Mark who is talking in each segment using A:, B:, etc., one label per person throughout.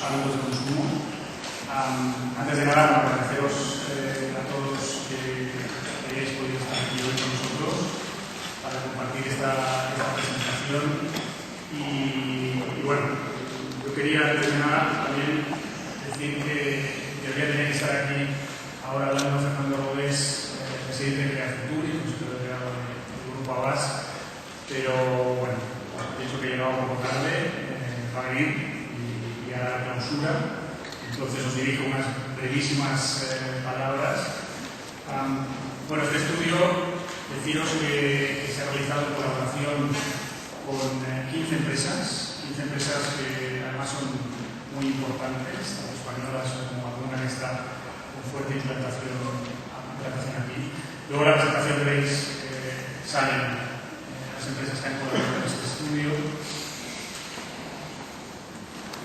A: hábitos de consumo. Antes de nada, agradeceros a todos que hayáis podido estar aquí hoy con nosotros para compartir esta presentación. Y bueno, yo quería antes de nada también decir que debería estar aquí ahora hablando Fernando Rodés, presidente de Crea Futur y consejero delegado del Grupo Avas, pero bueno, pienso que he llegado un poco tarde para venir y a la clausura. Entonces os dirijo unas brevísimas palabras. Bueno, este estudio, deciros que se ha realizado en colaboración con 15 empresas que además son muy importantes, tanto españolas como alguna que está con fuerte implantación aquí. Luego en la presentación veréis salen las empresas que han colaborado en este estudio.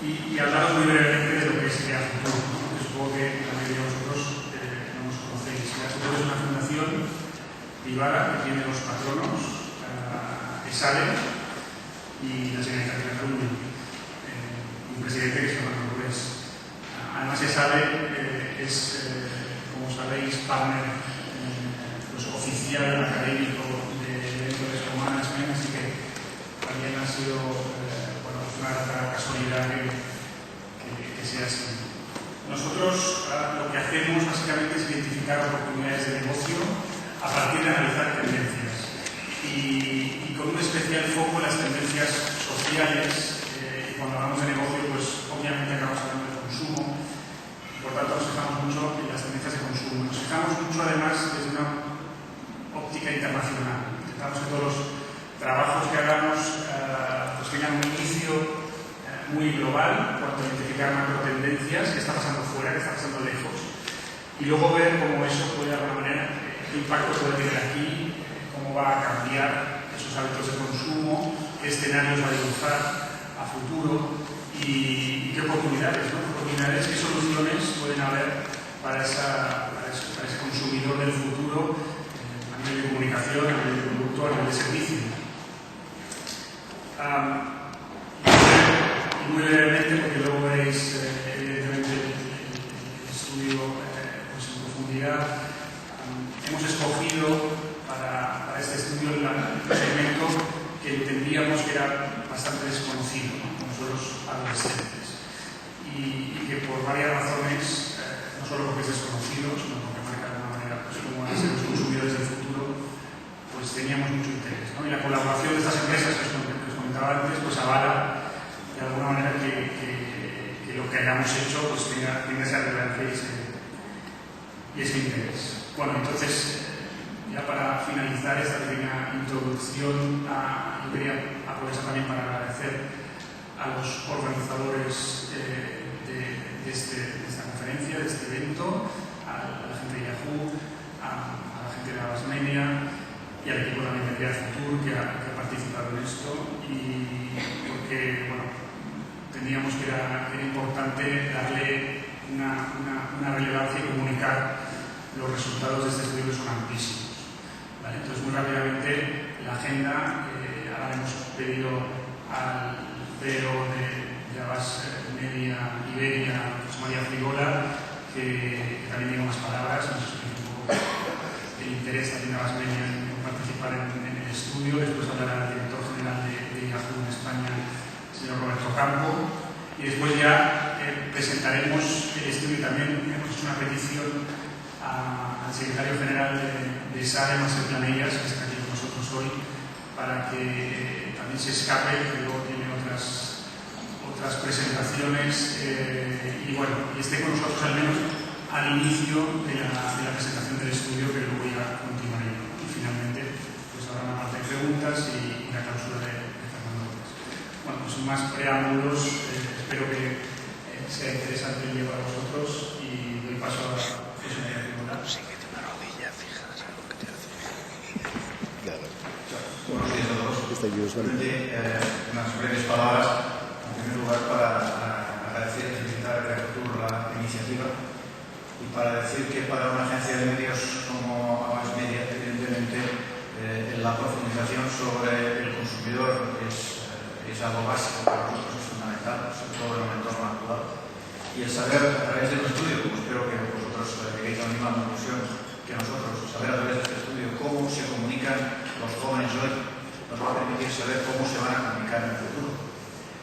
A: Y hablaros muy brevemente de lo que es Crea Futur, ¿no? Que supongo que la mayoría de vosotros no nos conocéis. Crea Futur es una fundación privada que tiene los patronos ESADE y la Generalitat de Cataluña, un presidente que es Fernando Rodés. Además, ESADE es, como sabéis, partner pues, oficial académico de Mentores for Management, así que también ha sido una casualidad que sea así. Nosotros lo que hacemos básicamente es identificar oportunidades de negocio a partir de analizar tendencias y con un especial foco en las tendencias sociales. Cuando hablamos de negocio, pues obviamente acabamos hablando de consumo, por tanto nos fijamos mucho en las tendencias de consumo. Nos fijamos mucho además desde una óptica internacional. Intentamos que todos los trabajos que hagamos pues tengan un inicio muy global, cuando identificar macro tendencias, qué está pasando fuera, qué está pasando lejos, y luego ver cómo eso puede de alguna manera, qué impacto puede tener aquí, cómo va a cambiar esos hábitos de consumo, qué escenarios va a dibujar a futuro y qué oportunidades, ¿no? Oportunidades, qué soluciones pueden haber para ese consumidor del futuro a nivel de comunicación, a nivel de producto, a nivel de servicio. Muy brevemente, porque luego veréis evidentemente el estudio pues en profundidad. Hemos escogido para este estudio un segmento que entendíamos que era bastante desconocido, ¿no? Como son los adolescentes, y que por varias razones, no solo porque es desconocido, sino porque marca de alguna manera pues, cómo van a ser los consumidores del futuro, pues teníamos mucho interés, ¿no? Y la colaboración de estas empresas que os comentaba antes, pues avala de alguna manera que lo que hayamos hecho pues tenga esa relevancia y ese interés. Bueno, entonces, ya para finalizar esta pequeña introducción, yo quería aprovechar también para agradecer a los organizadores de esta conferencia, de este evento, a la gente de Yahoo, a la gente de Avas Media y al equipo también de Crea Futur que ha participado en esto, y porque, bueno, entendíamos que era importante darle una relevancia y comunicar los resultados de este estudio, que son amplísimos, ¿vale? Entonces, muy rápidamente, la agenda, ahora hemos pedido al CEO de Avas Media Iberia, José María Frigola, que también diga unas palabras, nos explique un poco el interés también de Avas Media en participar en el estudio. Después hablará el director general de Yahoo en España, señor Roberto Campo, y después ya presentaremos el estudio. También hemos hecho una petición al secretario general de SADE, Marcel Planellas, que está aquí con nosotros hoy, para que también se escape, que luego tiene otras presentaciones, y bueno, y esté con nosotros al menos al inicio de la presentación del estudio, que luego ya continuaré. Y finalmente, pues habrá una parte de preguntas y la clausura de Fernando Rodés. Bueno, pues sin más preámbulos, espero que sea interesante el día para vosotros y doy paso a la presentación.
B: Síguete una rodilla fija, ¿sabes lo que te hace?
C: Claro.
D: Buenos días a todos. Unas breves palabras, en primer lugar, para agradecer y felicitar a Crea Futur la iniciativa, y para decir que para una agencia de medios como Avas Media, evidentemente, la profundización sobre el consumidor es algo básico para nosotros, es fundamental, sobre todo en el entorno actual. Y el saber a través de un estudio, como espero que vosotros lleguéis a la misma conclusión que nosotros, saber a través de este estudio cómo se comunican los jóvenes hoy, nos va a permitir saber cómo se van a comunicar en el futuro.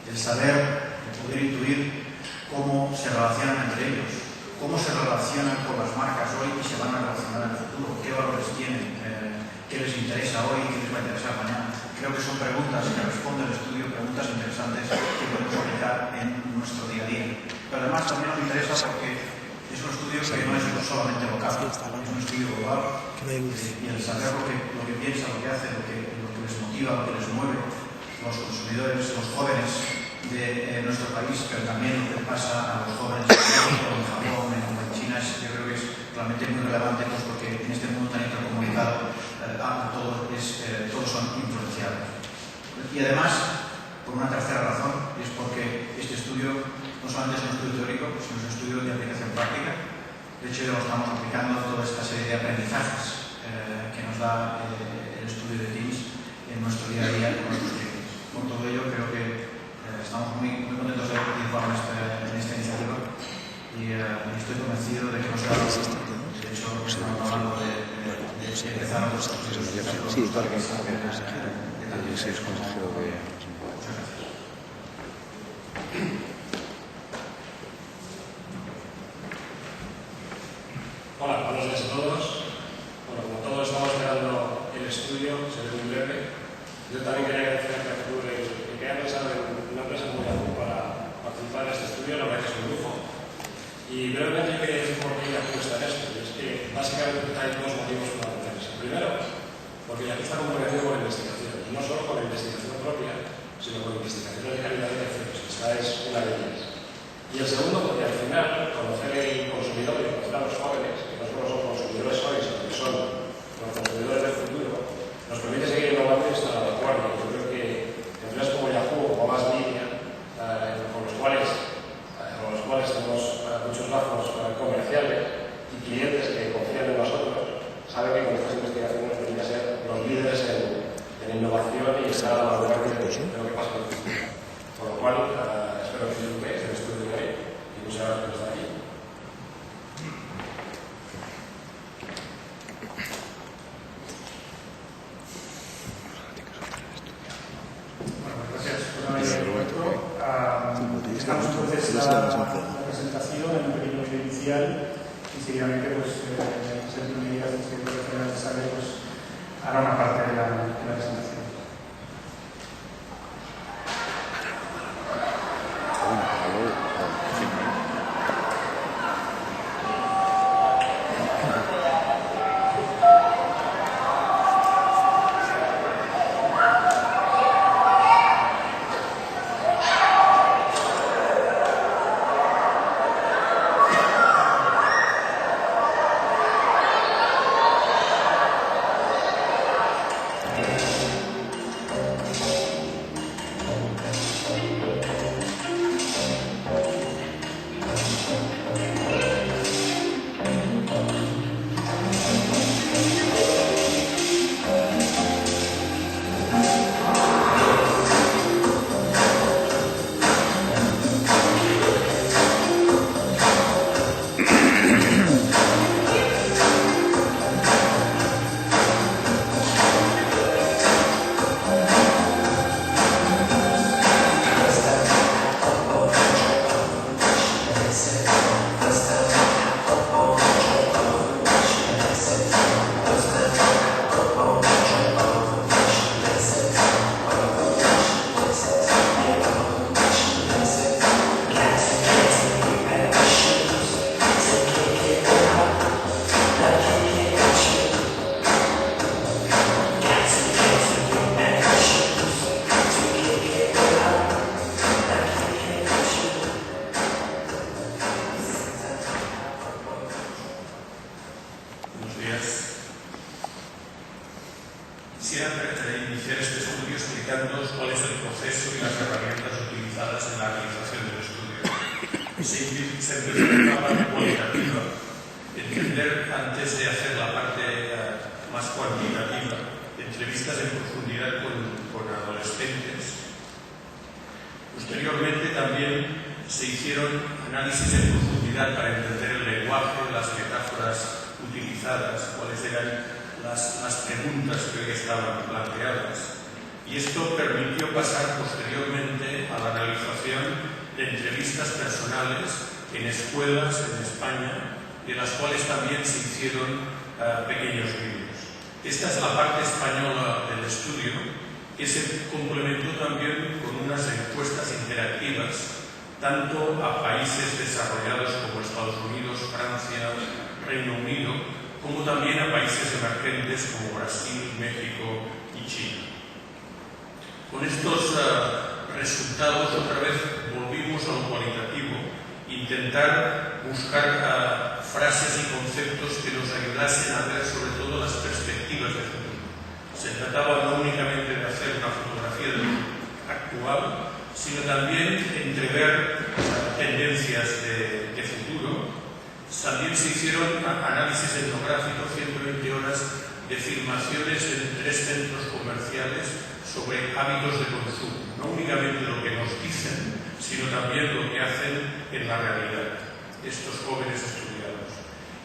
D: El saber, el poder intuir cómo se relacionan entre ellos, cómo se relacionan con las marcas hoy y se van a relacionar en el futuro, qué valores tienen, qué les interesa hoy y qué les va a interesar mañana. Creo que son preguntas que responde el estudio, preguntas interesantes que podemos aplicar en nuestro día a día. Pero además también nos interesa porque es un estudio que no es solamente local, es un estudio global y el saber lo que piensa, lo que hace, lo que les motiva, lo que les mueve, los consumidores, los jóvenes de nuestro país, pero también lo que pasa a los jóvenes en Japón, en China, yo creo que es realmente muy relevante, pues porque en este mundo tan intercomunicado todos son influenciables. Y además, por una tercera razón, y es porque este estudio no solamente es un estudio teórico, sino es un estudio de aplicación práctica. De hecho, lo estamos aplicando a toda esta serie de aprendizajes que nos da el estudio de Teams en nuestro día a día con nuestros clientes. Por todo ello, creo que estamos muy contentos de participar en esta iniciativa y estoy convencido de que no será lo mismo. De hecho, estamos hablando de empezar a los
C: sí, claro que sí, es consejero de...
E: Hola, buenos días a todos. Bueno, como todos estamos esperando el estudio, seré muy breve. Yo también quería agradecer a Cartur el que haya pensado en una empresa como Yahoo para participar en este estudio, la verdad que es un lujo. Y brevemente yo quería decir por qué Yahoo está en esto. Y es que básicamente hay dos motivos fundamentales. El primero, porque Yahoo está comprometido con la investigación, no solo con la investigación propia, sino con la investigación de calidad de terceros. Esta es una de ellas. Y el segundo, porque al final, conocer el consumidor y conocer a los jóvenes, que no solo son consumidores hoy, sino que son los consumidores del futuro, nos permite seguir innovando y estar a la vanguardia. Yo creo que empresas como Yahoo o Más Línea, con los cuales tenemos muchos lazos comerciales y clientes que confían en nosotros, saben que con estas investigaciones nos permite ser los líderes en innovación y estar a la vanguardia de lo que pasa en el futuro. Con lo cual, espero que disfrutéis del estudio de hoy y muchas gracias por estar aquí.
A: Bueno, gracias por haber venido. Estamos entonces la presentación en un pequeño vídeo inicial y seguidamente pues Sergio Medidas, el secretario general de SABE, pues hará una parte de la presentación.
F: Quisiera iniciar este estudio explicándoos cuál es el proceso y las herramientas utilizadas en la realización del estudio. Se empieza con la parte cualitativa, entender antes de hacer la parte más cuantitativa, entrevistas en profundidad con adolescentes. Posteriormente también se hicieron análisis en profundidad para entender el lenguaje, las metáforas utilizadas, cuáles eran las preguntas que hoy estaban planteadas. Y esto permitió pasar posteriormente a la realización de entrevistas personales en escuelas en España, de las cuales también se hicieron pequeños vídeos. Esta es la parte española del estudio, que se complementó también con unas encuestas interactivas tanto a países desarrollados como Estados Unidos, Francia, Reino Unido, como también a países emergentes como Brasil, México y China. Con estos resultados otra vez volvimos a lo cualitativo, intentar buscar frases y conceptos que nos ayudasen a ver sobre todo las perspectivas de futuro. Se trataba no únicamente de hacer una fotografía del actual, sino también entrever tendencias de futuro. También se hicieron análisis etnográficos, 120 horas de filmaciones en 3 centros comerciales sobre hábitos de consumo, no únicamente lo que nos dicen, sino también lo que hacen en la realidad estos jóvenes estudiados.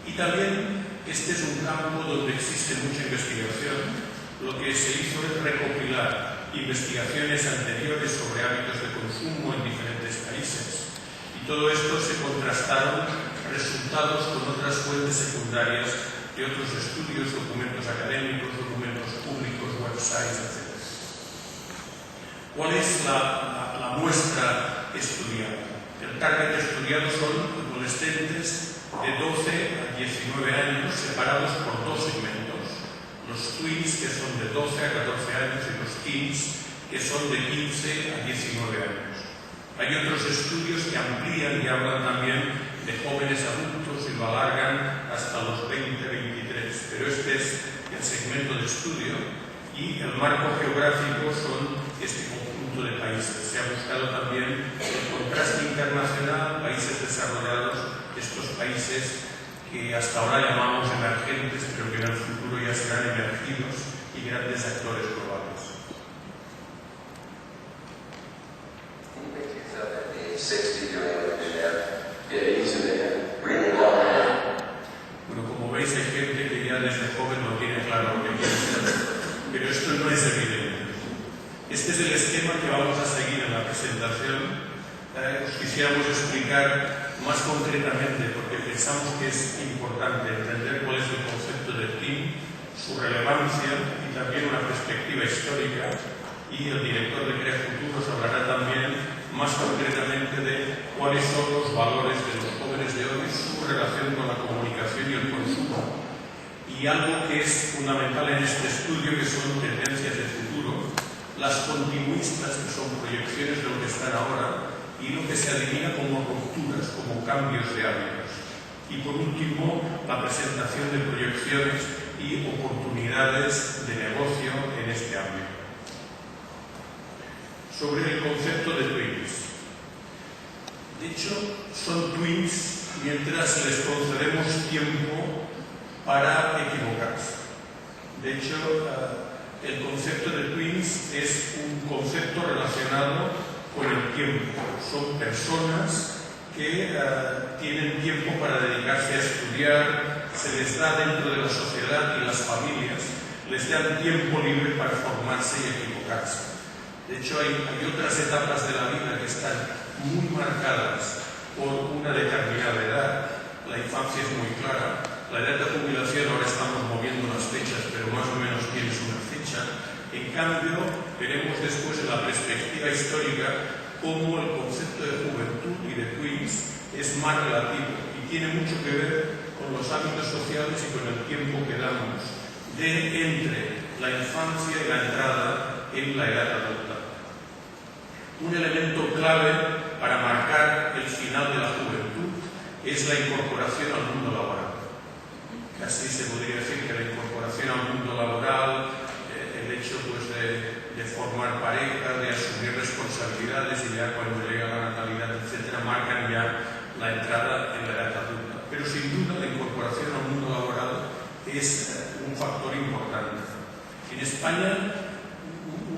F: Y también este es un campo donde existe mucha investigación. Lo que se hizo es recopilar investigaciones anteriores sobre hábitos de consumo en diferentes países. Y todo esto se contrastaron resultados con otras fuentes secundarias de otros estudios, documentos académicos, documentos públicos, websites, etc. ¿Cuál es la muestra estudiada? El target estudiado son adolescentes de 12 a 19 años separados por 2 segmentos. Los tweens, que son de 12 a 14 años, y los teens, que son de 15 a 19 años. Hay otros estudios que amplían y hablan también de jóvenes adultos y lo alargan hasta los 20-23, pero este es el segmento de estudio y el marco geográfico son este conjunto de países. Se ha buscado también el contraste internacional, países desarrollados, estos países que hasta ahora llamamos emergentes, pero que en el futuro ya serán emergidos y grandes actores globales. Bueno, como veis, hay gente que ya desde joven no tiene claro lo que quiere ser, pero esto no es evidente. Este es el esquema que vamos a seguir en la presentación. Os quisiéramos explicar más concretamente, porque pensamos que es importante entender cuál es el concepto de team, su relevancia y también una perspectiva histórica, y el director de Crea Futuros hablará también más concretamente de cuáles son los valores de los jóvenes de hoy, su relación con la comunicación y el consumo, y algo que es fundamental en este estudio, que son tendencias de futuro, las continuistas, que son proyecciones de lo que están ahora, y lo que se adivina como rupturas, como cambios de hábitos. Y por último, la presentación de proyecciones y oportunidades de negocio en este ámbito. Sobre el concepto de twins. De hecho, son twins mientras les concedemos tiempo para equivocarse. De hecho, el concepto de twins es un concepto relacionado con el tiempo. Son personas que tienen tiempo para dedicarse a estudiar, se les da dentro de la sociedad y las familias, les dan tiempo libre para formarse y equivocarse. De hecho, hay otras etapas de la vida que están muy marcadas por una determinada edad. La infancia es muy clara. La edad de jubilación, ahora estamos moviendo las fechas, pero más o menos tienes una fecha. En cambio, veremos después en la perspectiva histórica cómo el concepto de juventud y de twins es más relativo y tiene mucho que ver con los hábitos sociales y con el tiempo que damos entre la infancia y la entrada en la edad adulta. Un elemento clave para marcar el final de la juventud es la incorporación al mundo laboral. Casi se podría decir que la incorporación al mundo laboral, el hecho pues, de formar pareja, de asumir responsabilidades y ya cuando llega la natalidad, etcétera, marcan ya la entrada en la edad adulta. Pero sin duda la incorporación al mundo laboral es un factor importante. En España,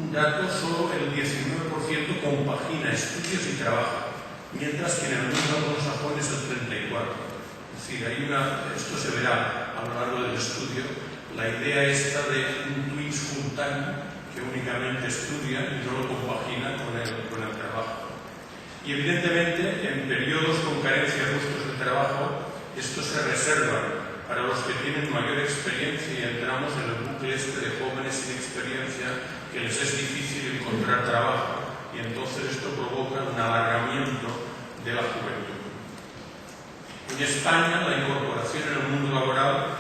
F: un dato, solo el 19% compagina estudios y trabajo. mientras que en el mundo anglosajón es el 34%. Es decir, esto se verá a lo largo del estudio, la idea esta de un twins full time que únicamente estudia y no lo compagina con el trabajo. Y evidentemente, en periodos con carencia de puestos de trabajo, esto se reserva para los que tienen mayor experiencia y entramos en el bucle este de jóvenes sin experiencia que les es difícil encontrar trabajo y entonces esto provoca un alargamiento de la juventud. En España, la incorporación en el mundo laboral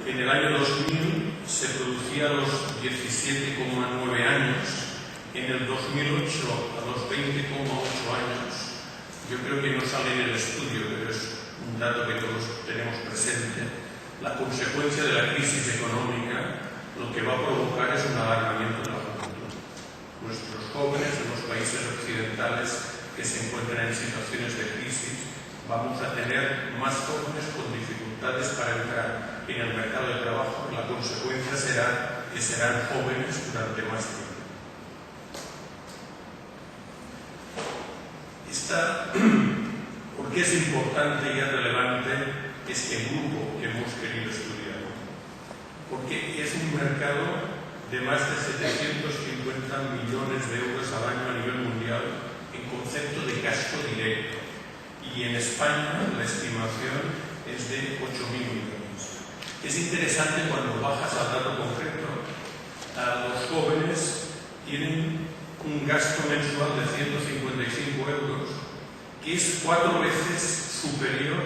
F: en el año 2000 se producía a los 17,9 años, en el 2008 a los 20,8 años. Yo creo que no sale en el estudio, pero es un dato que todos tenemos presente. La consecuencia de la crisis económica lo que va a provocar es un alargamiento de la juventud. Nuestros jóvenes en los países occidentales que se encuentran en situaciones de crisis, vamos a tener más jóvenes con dificultades para entrar en el mercado de trabajo y la consecuencia será que serán jóvenes durante más tiempo. ¿Por qué es importante y es relevante este grupo que hemos querido estudiar? Porque es un mercado de más de 750 millones de euros al año a nivel mundial en concepto de gasto directo. Y en España la estimación es de 8.000 millones. Es interesante cuando bajas al dato concreto. Los jóvenes tienen un gasto mensual de 155 euros, que es 4 veces superior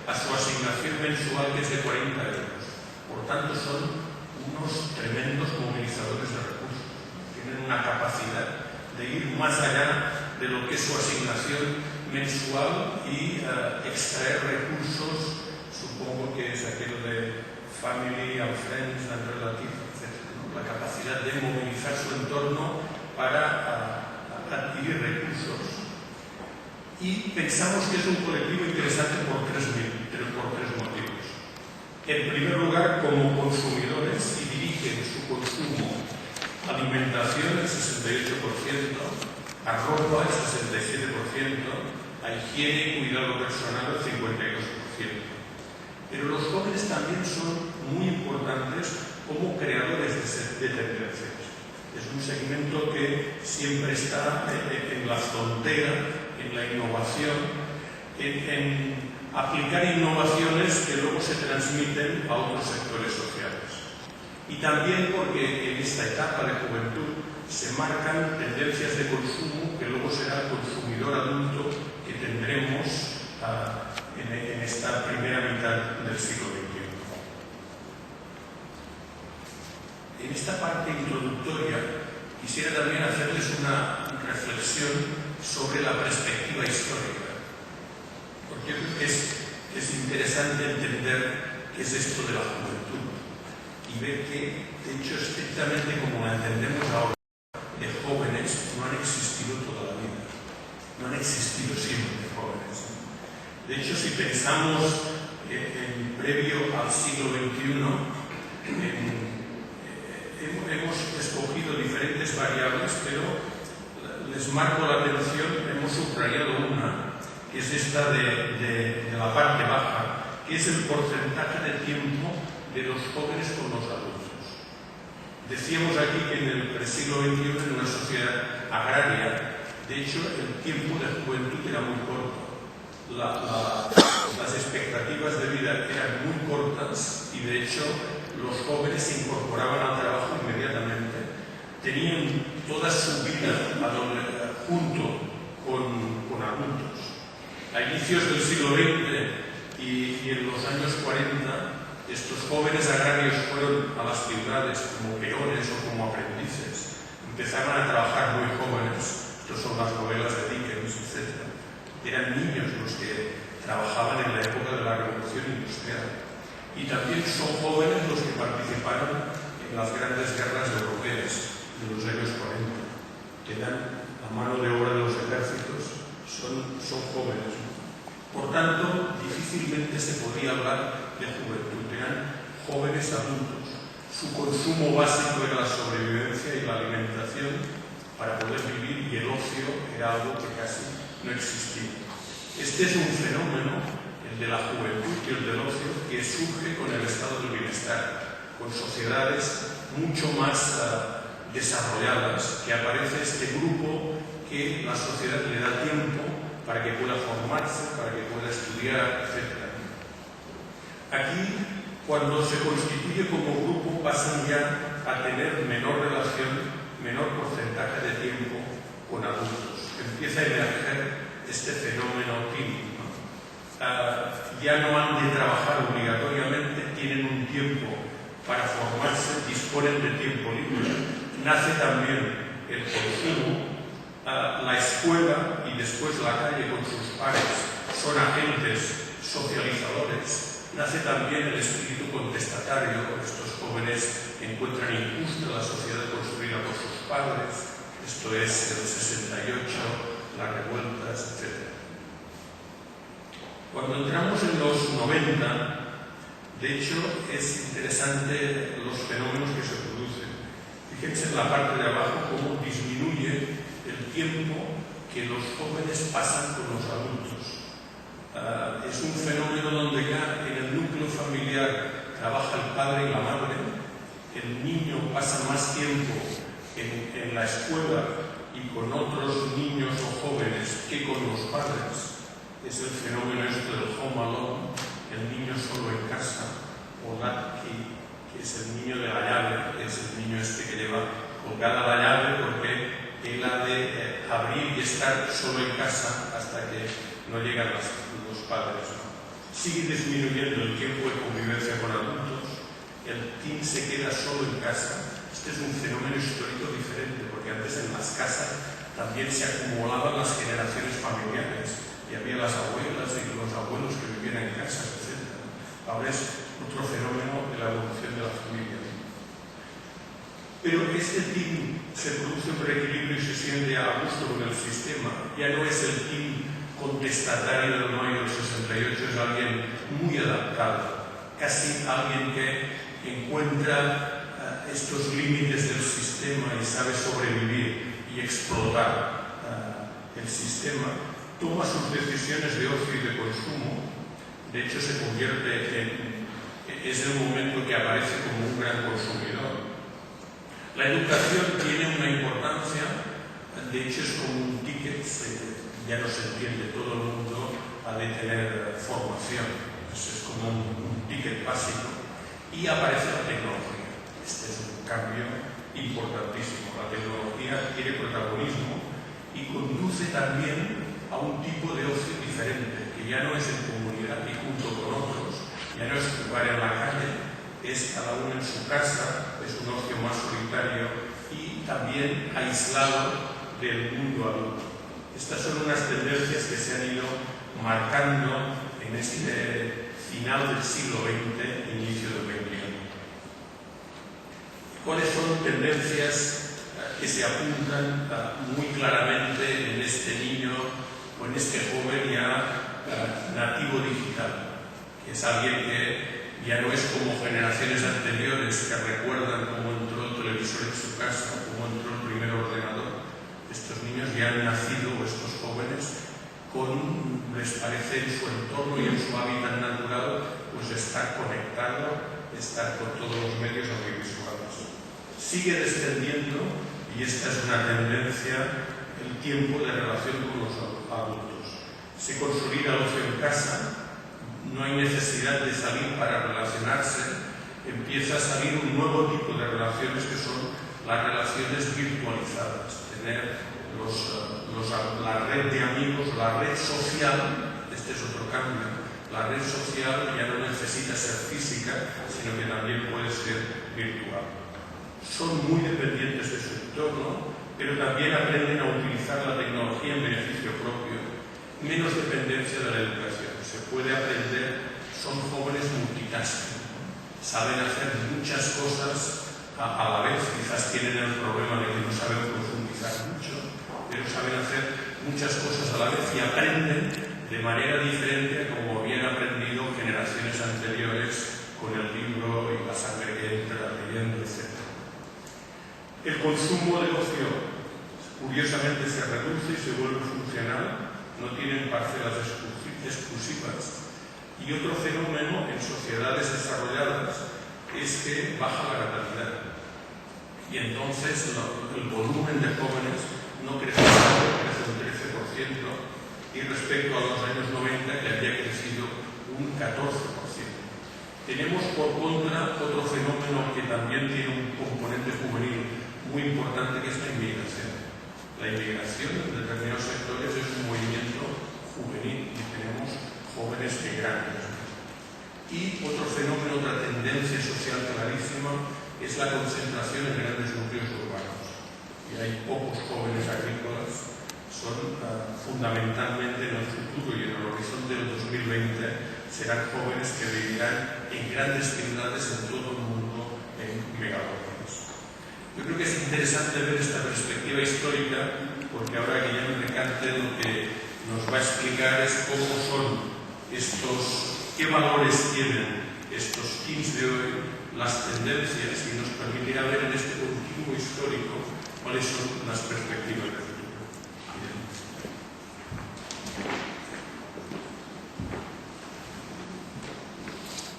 F: a su asignación mensual, que es de 40 euros. Por tanto, son unos tremendos movilizadores de recursos. Tienen una capacidad de ir más allá de lo que es su asignación mensual y extraer recursos, supongo que es aquello de family and friends and relatives, etc. ¿no? La capacidad de movilizar su entorno para adquirir recursos. Y pensamos que es un colectivo interesante por tres motivos. En primer lugar, como consumidores, y dirigen su consumo a alimentación el 68%, a ropa el 67%, a higiene y cuidado personal el 52%. Pero los jóvenes también son muy importantes como creadores de tendencias. Es un segmento que siempre está en la frontera, en la innovación, en aplicar innovaciones que luego se transmiten a otros sectores sociales. Y también porque en esta etapa de juventud se marcan tendencias de consumo que luego será el consumidor adulto que tendremos en esta primera mitad del siglo XXI. En esta parte introductoria quisiera también hacerles una reflexión sobre la perspectiva histórica, porque es interesante entender qué es esto de la juventud y ver que, de hecho, estrictamente como la entendemos ahora, de jóvenes no han existido toda la vida, no han existido siempre jóvenes. De hecho, si pensamos en previo al siglo XXI, hemos escogido diferentes variables, pero les marco la atención, hemos subrayado una, que es esta de la parte baja, que es el porcentaje de tiempo de los jóvenes con los adultos. Decíamos aquí que en el presiglo XXI, en una sociedad agraria, de hecho, el tiempo de juventud era muy corto. Las expectativas de vida eran muy cortas y, de hecho, los jóvenes se incorporaban al trabajo inmediatamente. Tenían toda su vida junto con adultos. A inicios del siglo XX y en los años 40, estos jóvenes agrarios fueron a las ciudades como peones o como aprendices. Empezaron a trabajar muy jóvenes. Estas son las novelas de Dickens, etc. Eran niños los que trabajaban en la época de la Revolución Industrial. Y también son jóvenes los que participaron en las grandes guerras europeas de los años 40. Que dan la mano de obra de los ejércitos, son jóvenes. Por tanto, difícilmente se podía hablar de juventud. Eran jóvenes adultos. Su consumo básico era la sobrevivencia y la alimentación para poder vivir, y el ocio era algo que casi no existía. Este es un fenómeno, el de la juventud y el del ocio, que surge con el estado del bienestar, con sociedades mucho más desarrolladas, que aparece este grupo que la sociedad le da tiempo para que pueda formarse, para que pueda estudiar, etc. Aquí, cuando se constituye como grupo, pasan ya a tener menor relación, menor porcentaje de tiempo con adultos. Empieza a emerger este fenómeno teen, ¿no? Ya no han de trabajar obligatoriamente, tienen un tiempo para formarse, disponen de tiempo libre. Nace también el consumo, la escuela y después la calle con sus pares son agentes socializadores. Nace también el espíritu contestatario. Estos jóvenes encuentran injusta la sociedad construida por sus padres. Esto es el 68, las revueltas, etc. Cuando entramos en los 90, de hecho, es interesante los fenómenos que se producen. Fíjense en la parte de abajo cómo disminuye el tiempo que los jóvenes pasan con los adultos. Es un fenómeno donde ya en el núcleo familiar trabaja el padre y la madre, el niño pasa más tiempo en la escuela y con otros niños o jóvenes que con los padres. Es el fenómeno este del home alone, el niño solo en casa, o latchkey, que es el niño de la llave, que es el niño este que lleva colgada la llave porque él ha de abrir y estar solo en casa hasta que no llegan los padres, ¿no? Sigue disminuyendo el tiempo de convivencia con adultos, el teen se queda solo en casa. Este es un fenómeno histórico diferente, porque antes en las casas también se acumulaban las generaciones familiares y había las abuelas y los abuelos que vivían en casa, etc. Ahora es otro fenómeno de la evolución de la familia. Pero este teen se produce un reequilibrio y se siente a gusto con el sistema. Ya no es el teen contestatario del mayo del 68, es alguien muy adaptado, casi alguien que encuentra estos límites del sistema y sabe sobrevivir y explotar el sistema, toma sus decisiones de ocio y de consumo. De hecho, se convierte es el momento que aparece como un gran consumidor. La educación tiene una importancia, de hecho es como un ticket, ya no se entiende, todo el mundo ha de tener formación, es como un ticket básico, y aparece la tecnología. Este es un cambio importantísimo. La tecnología tiene protagonismo y conduce también a un tipo de ocio diferente, que ya no es en comunidad y junto con otros, ya no es jugar en la calle, es cada uno en su casa, es un ocio más solitario y también aislado del mundo adulto. Estas son unas tendencias que se han ido marcando en este final del siglo XX, inicio del XXI. ¿Cuáles son tendencias que se apuntan muy claramente en este niño o en este joven ya nativo digital? Que es alguien que ya no es como generaciones anteriores que recuerdan cómo entró el televisor en su casa, cómo entró el primer ordenador. Estos niños ya han nacido, o estos jóvenes, les parece en su entorno y en su hábitat natural, pues estar conectado, estar con todos los medios audiovisuales. Sigue descendiendo, y esta es una tendencia, el tiempo de relación con los adultos. Se consolida el ocio en casa, no hay necesidad de salir para relacionarse, empieza a salir un nuevo tipo de relaciones que son las relaciones virtualizadas. Tener la red de amigos, la red social, este es otro cambio. La red social ya no necesita ser física, sino que también puede ser virtual. Son muy dependientes de su entorno, pero también aprenden a utilizar la tecnología en beneficio propio. Menos dependencia de la educación. Se puede aprender, son jóvenes multitasking, saben hacer muchas cosas a la vez. Quizás tienen el problema de que no saben profundizar mucho, pero saben hacer muchas cosas a la vez y aprenden de manera diferente a como habían aprendido generaciones anteriores con el libro y la sangre que entra leyendo, etc. El consumo de ocio curiosamente se reduce y se vuelve funcional. no tienen parcelas exclusivas. Y otro fenómeno en sociedades desarrolladas es que baja la natalidad. Y entonces el volumen de jóvenes no crece tanto, crece un 13%, y respecto a los años 90 que había crecido un 14%. Tenemos por contra otro fenómeno que también tiene un componente juvenil muy importante, que es la inmigración. La inmigración en determinados sectores es un movimiento juvenil y tenemos jóvenes migrantes. Y otro fenómeno, otra tendencia social clarísima, es la concentración en grandes núcleos urbanos. Y hay pocos jóvenes agrícolas, son fundamentalmente en el futuro y en el horizonte del 2020 serán jóvenes que vivirán en grandes ciudades en todo el mundo, en megalópolis. Yo creo que es interesante ver esta perspectiva histórica, porque ahora Guillem Recante lo que nos va a explicar es cómo son estos, qué valores tienen estos kings de hoy, las tendencias, y nos permitirá ver en este continuo histórico cuáles son las perspectivas de futuro.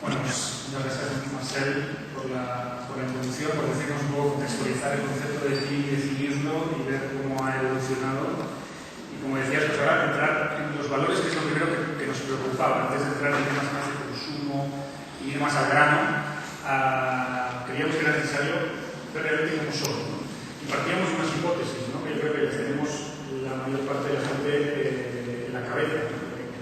A: Bueno, pues muchas gracias, Marcel, por la introducción, por decirnos un poco, contextualizar el concepto de fin y definirlo y ver cómo ha evolucionado. Y como decías, pues ahora entrar en los valores, que es lo primero que nos preocupaba, antes de entrar en temas más de consumo y ir más al grano, creíamos que era necesario ver realmente cómo son, ¿no? Y partíamos de unas hipótesis, ¿no? Que yo creo que las tenemos la mayor parte de la gente en la cabeza,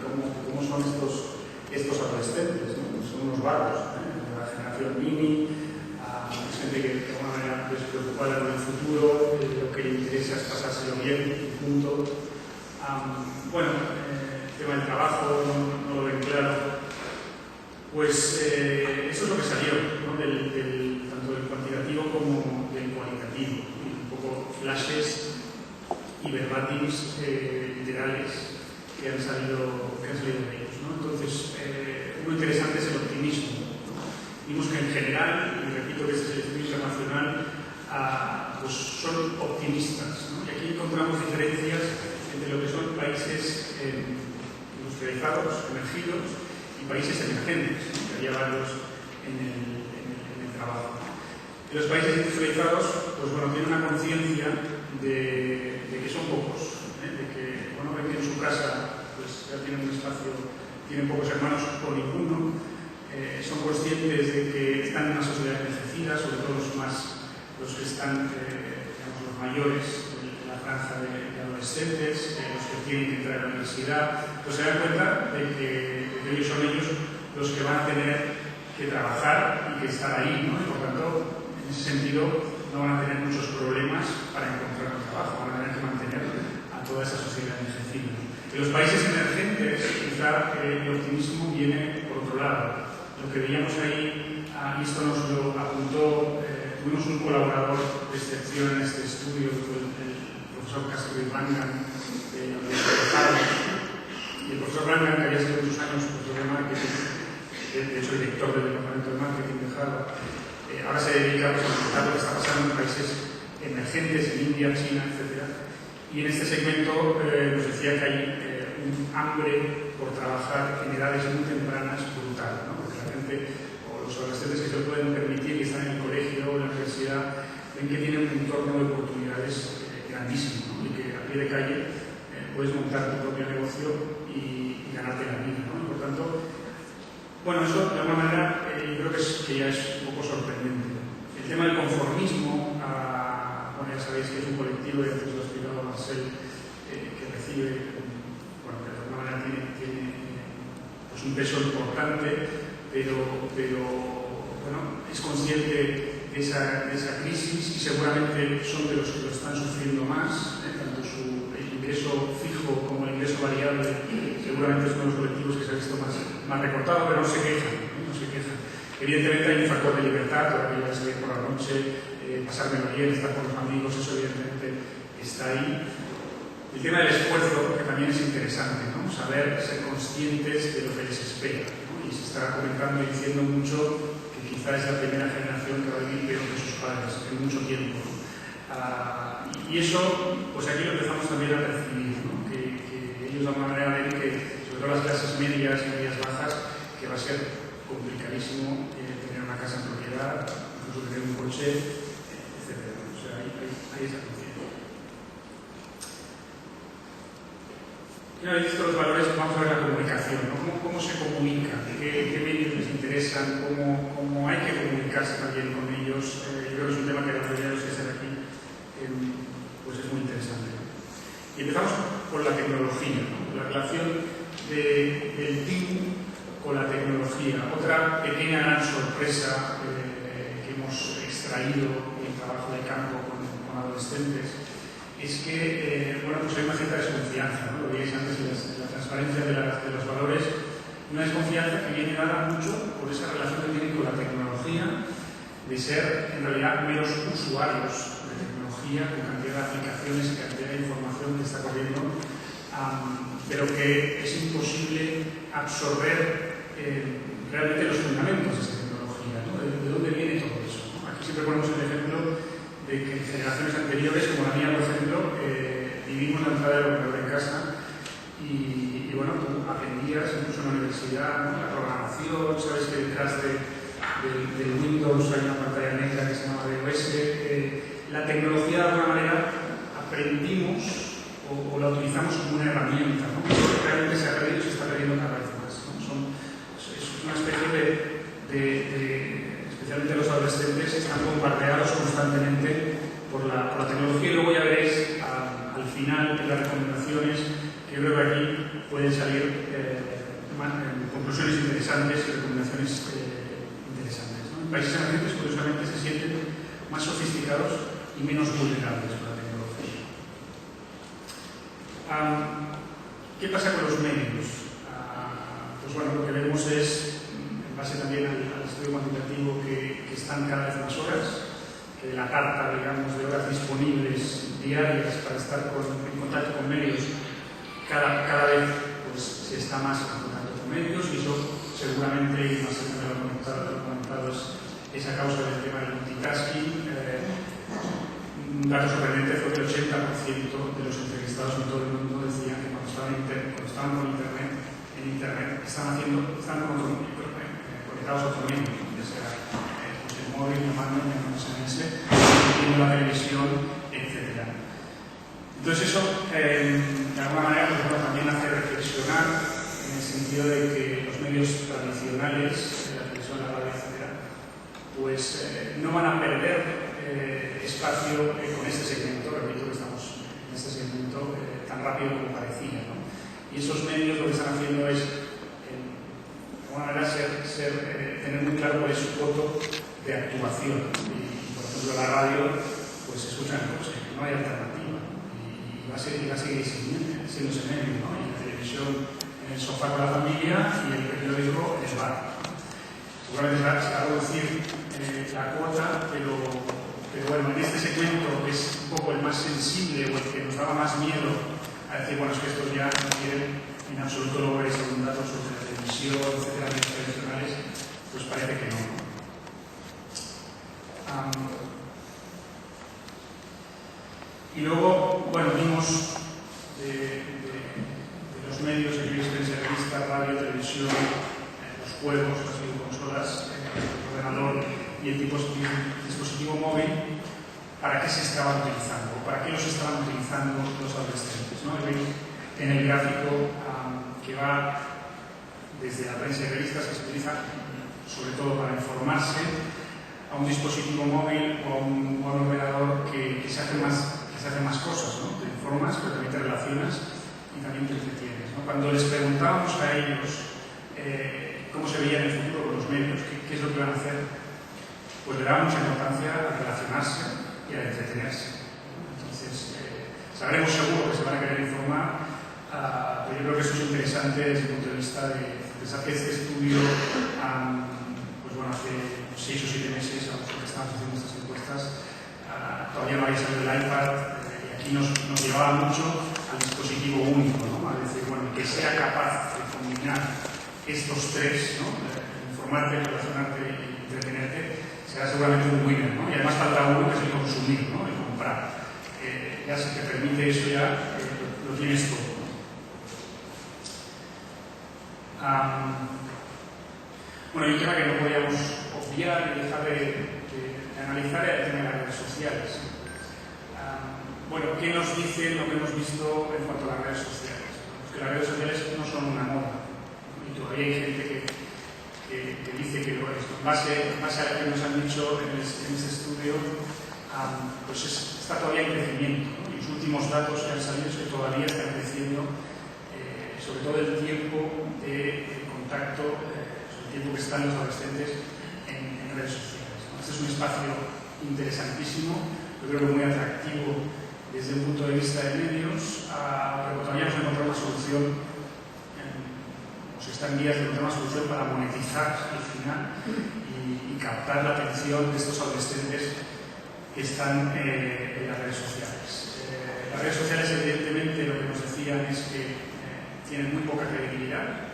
A: ¿no? Cómo son estos adolescentes, ¿no? Son unos vagos, la generación mini, es gente que de alguna manera es preocupada con el futuro, lo que le interesa es pasárselo bien, punto. El tema del trabajo no lo ven claro. Pues eso es lo que salió, ¿no? Tanto del cuantitativo como del cualitativo, un poco flashes y verbatims literales que han salido de ellos, ¿no? Entonces, lo interesante es el optimismo, ¿no? Vimos que en general, y repito que este es el estudio internacional, pues son optimistas, ¿no? Y aquí encontramos diferencias entre lo que son países industrializados, emergidos, y países emergentes, ¿no? Que había varios en el trabajo. En los países industrializados, pues bueno, tienen una conciencia de que son pocos, de que, bueno, ven que en su casa pues ya tienen un espacio, tienen pocos hermanos o ninguno, son conscientes de que están en una sociedad envejecida, sobre todo los que están, digamos, los mayores de la franja de adolescentes, los que tienen que entrar a la universidad, pues se dan cuenta de que ellos son los que van a tener que trabajar y que estar ahí, ¿no? Y por tanto, en ese sentido, no van a tener muchos problemas para encontrar un trabajo, van a tener que mantener a toda esa sociedad envejecida. En los países emergentes, quizá el optimismo viene por otro lado. Lo que veíamos ahí, y esto nos lo apuntó, tuvimos un colaborador de excepción en este estudio, que fue el profesor Castro Brangan, de la Universidad de Harvard. Y el profesor Brangan, que había sido muchos años profesor de marketing, de hecho director del departamento de marketing de Harvard, ahora se dedica pues, a analizar lo que está pasando en países emergentes, en India, China, etc. Y en este segmento nos decía que hay un hambre por trabajar en edades muy tempranas brutal, ¿no? Porque la gente, o los adolescentes que se lo pueden permitir, que están en el colegio o en la universidad, ven que tienen un entorno de oportunidades grandísimo, ¿no? Y que a pie de calle puedes montar tu propio negocio y ganarte la vida, ¿no? Y por tanto, bueno, eso de alguna manera yo creo que ya es un poco sorprendente. El tema del conformismo, bueno, ya sabéis que es un colectivo, y antes lo ha explicado Marcel, que recibe, bueno, que de alguna manera tiene pues un peso importante, pero bueno, es consciente de esa crisis y seguramente son de los que lo están sufriendo más, tanto el ingreso fijo como el ingreso variable, seguramente es uno de los colectivos que se ha visto más recortado, pero no se quejan. Evidentemente hay un factor de libertad, todavía salir por la noche, pasármelo bien, estar con los amigos, eso evidentemente está ahí. El tema del esfuerzo, que también es interesante, ¿no? Saber ser conscientes de lo que les espera, ¿no? Y se está comentando y diciendo mucho que quizás es la primera generación que va a vivir peor que sus padres en mucho tiempo, ¿no? Y eso, pues aquí lo empezamos también a percibir, ¿no? Que ellos ellos de alguna manera ven que, sobre todo las clases medias y medias bajas, que va a ser complicadísimo tener una casa en propiedad, incluso tener un coche, etc. O sea, hay esa conciencia. Y una vez visto los valores, vamos a ver la comunicación, ¿no? ¿Cómo se comunica? ¿Qué medios les interesan? ¿Cómo hay que comunicarse también con ellos? Yo creo que es un tema que la mayoría de los que están aquí pues es muy interesante, ¿no? Y empezamos con la tecnología, ¿no? La relación del TIC con la tecnología. Otra pequeña gran sorpresa que hemos extraído en el trabajo de campo con adolescentes es que bueno, pues hay una cierta desconfianza, ¿no? Lo veíais antes en la transparencia de los valores, una desconfianza que viene dada mucho por esa relación que tienen con la tecnología, de ser en realidad meros usuarios de tecnología, con cantidad de aplicaciones y cantidad de información que está corriendo, pero que es imposible absorber realmente los fundamentos de esa tecnología, ¿no? ¿De dónde viene todo eso, ¿no? Aquí siempre ponemos el ejemplo de que en generaciones anteriores, como la mía, por ejemplo, vivimos la entrada del ordenador en casa y bueno, tú aprendías incluso en la universidad, ¿no? La programación, sabes que detrás del Windows hay una pantalla negra que se llama iOS. La tecnología, de alguna manera, aprendimos o la utilizamos como una herramienta, ¿no? Eso realmente se ha perdido y se está perdiendo cada vez más, ¿no? Es una especie especialmente los adolescentes, están bombardeados constantemente por la tecnología, y luego ya veréis al final de las recomendaciones que yo creo que aquí pueden salir conclusiones interesantes y recomendaciones interesantes, ¿no? En países emergentes, curiosamente, se sienten más sofisticados y menos vulnerables con la tecnología. ¿Qué pasa con los medios? Pues bueno, lo que vemos es, en base también al estudio cuantitativo, que están cada vez más horas, que de la carta, digamos, de horas disponibles diarias para estar en contacto con medios, cada vez pues, se está más en contacto con medios, y eso seguramente, y más allá de lo comentado, es a causa del tema del multitasking. Un dato sorprendente fue que el 80% de los entrevistados en todo el mundo decían que cuando estaban con Internet, están conectados a otro medio, ya sea pues el móvil, llamando, enviando SMS, viendo la televisión, etc. Entonces eso, de alguna manera, pues, bueno, también hace reflexionar en el sentido de que los medios tradicionales, la televisión, la radio, etc., pues no van a perder espacio con este segmento, repito que estamos en este segmento tan rápido como parecía, ¿no? Y esos medios lo que están haciendo es, de alguna manera, tener muy claro cuál es su coto de actuación. Y, por ejemplo, la radio, pues se escucha en el coche, no hay alternativa. Y va a seguir siendo ese medio, ¿no? Y la televisión en el sofá con la familia y el periódico en el bar. Seguramente se va a reducir la cuota, pero bueno, en este segmento, que es un poco el más sensible o el que nos daba más miedo a decir, bueno, es que estos ya no quieren en absoluto lograr según datos sobre la televisión, etcétera, medios tradicionales, pues parece que no. Y luego, bueno, vimos de los medios, experiencia, revista, radio, televisión, los juegos, las videoconsolas, el ordenador y el dispositivo móvil, para qué se estaban utilizando, o para qué los estaban utilizando los adolescentes, ¿no? Veis en el gráfico que va desde la prensa y revistas, que se utiliza sobre todo para informarse, a un dispositivo móvil o a un ordenador que se hace más cosas, ¿no? Te informas, pero también te relacionas y también te entretienes, ¿no? Cuando les preguntábamos a ellos cómo se veía en el futuro con los medios, qué es lo que iban a hacer, pues le daba mucha importancia a relacionarse y a entretenerse. Entonces, sabremos seguro que se van a querer informar, pero yo creo que eso es interesante desde el punto de vista de pensar que este estudio, pues bueno, hace 6 o 7 meses, a los que estamos haciendo estas encuestas, todavía no había salido el iPad, y aquí nos llevaba mucho al dispositivo único, ¿no? A decir, bueno, que sea capaz de combinar estos tres, ¿no? Informarte, relacionarte y entretenerte, será seguramente un winner, ¿no? Y además falta uno, que es el consumir, ¿no? El comprar. Ya si te permite eso, ya lo tienes todo, ¿no? Bueno, hay un tema que no podíamos obviar y dejar de analizar es el tema de las redes sociales. Bueno, ¿qué nos dice lo que hemos visto en cuanto a las redes sociales? Pues que las redes sociales no son una moda, y todavía hay gente que dice que lo es. En base a lo que nos han dicho en este estudio, pues está todavía en crecimiento, ¿no? Y los últimos datos que han salido es que todavía están creciendo, sobre todo el tiempo de contacto, el tiempo que están los adolescentes en redes sociales, ¿no? Este es un espacio interesantísimo, yo creo que muy atractivo desde un punto de vista de medios, pero todavía no se encontró una solución, o se está en vías de encontrar una solución para monetizar al final y captar la atención de estos adolescentes que están en las redes sociales. Las redes sociales, evidentemente, lo que nos decían es que tienen muy poca credibilidad,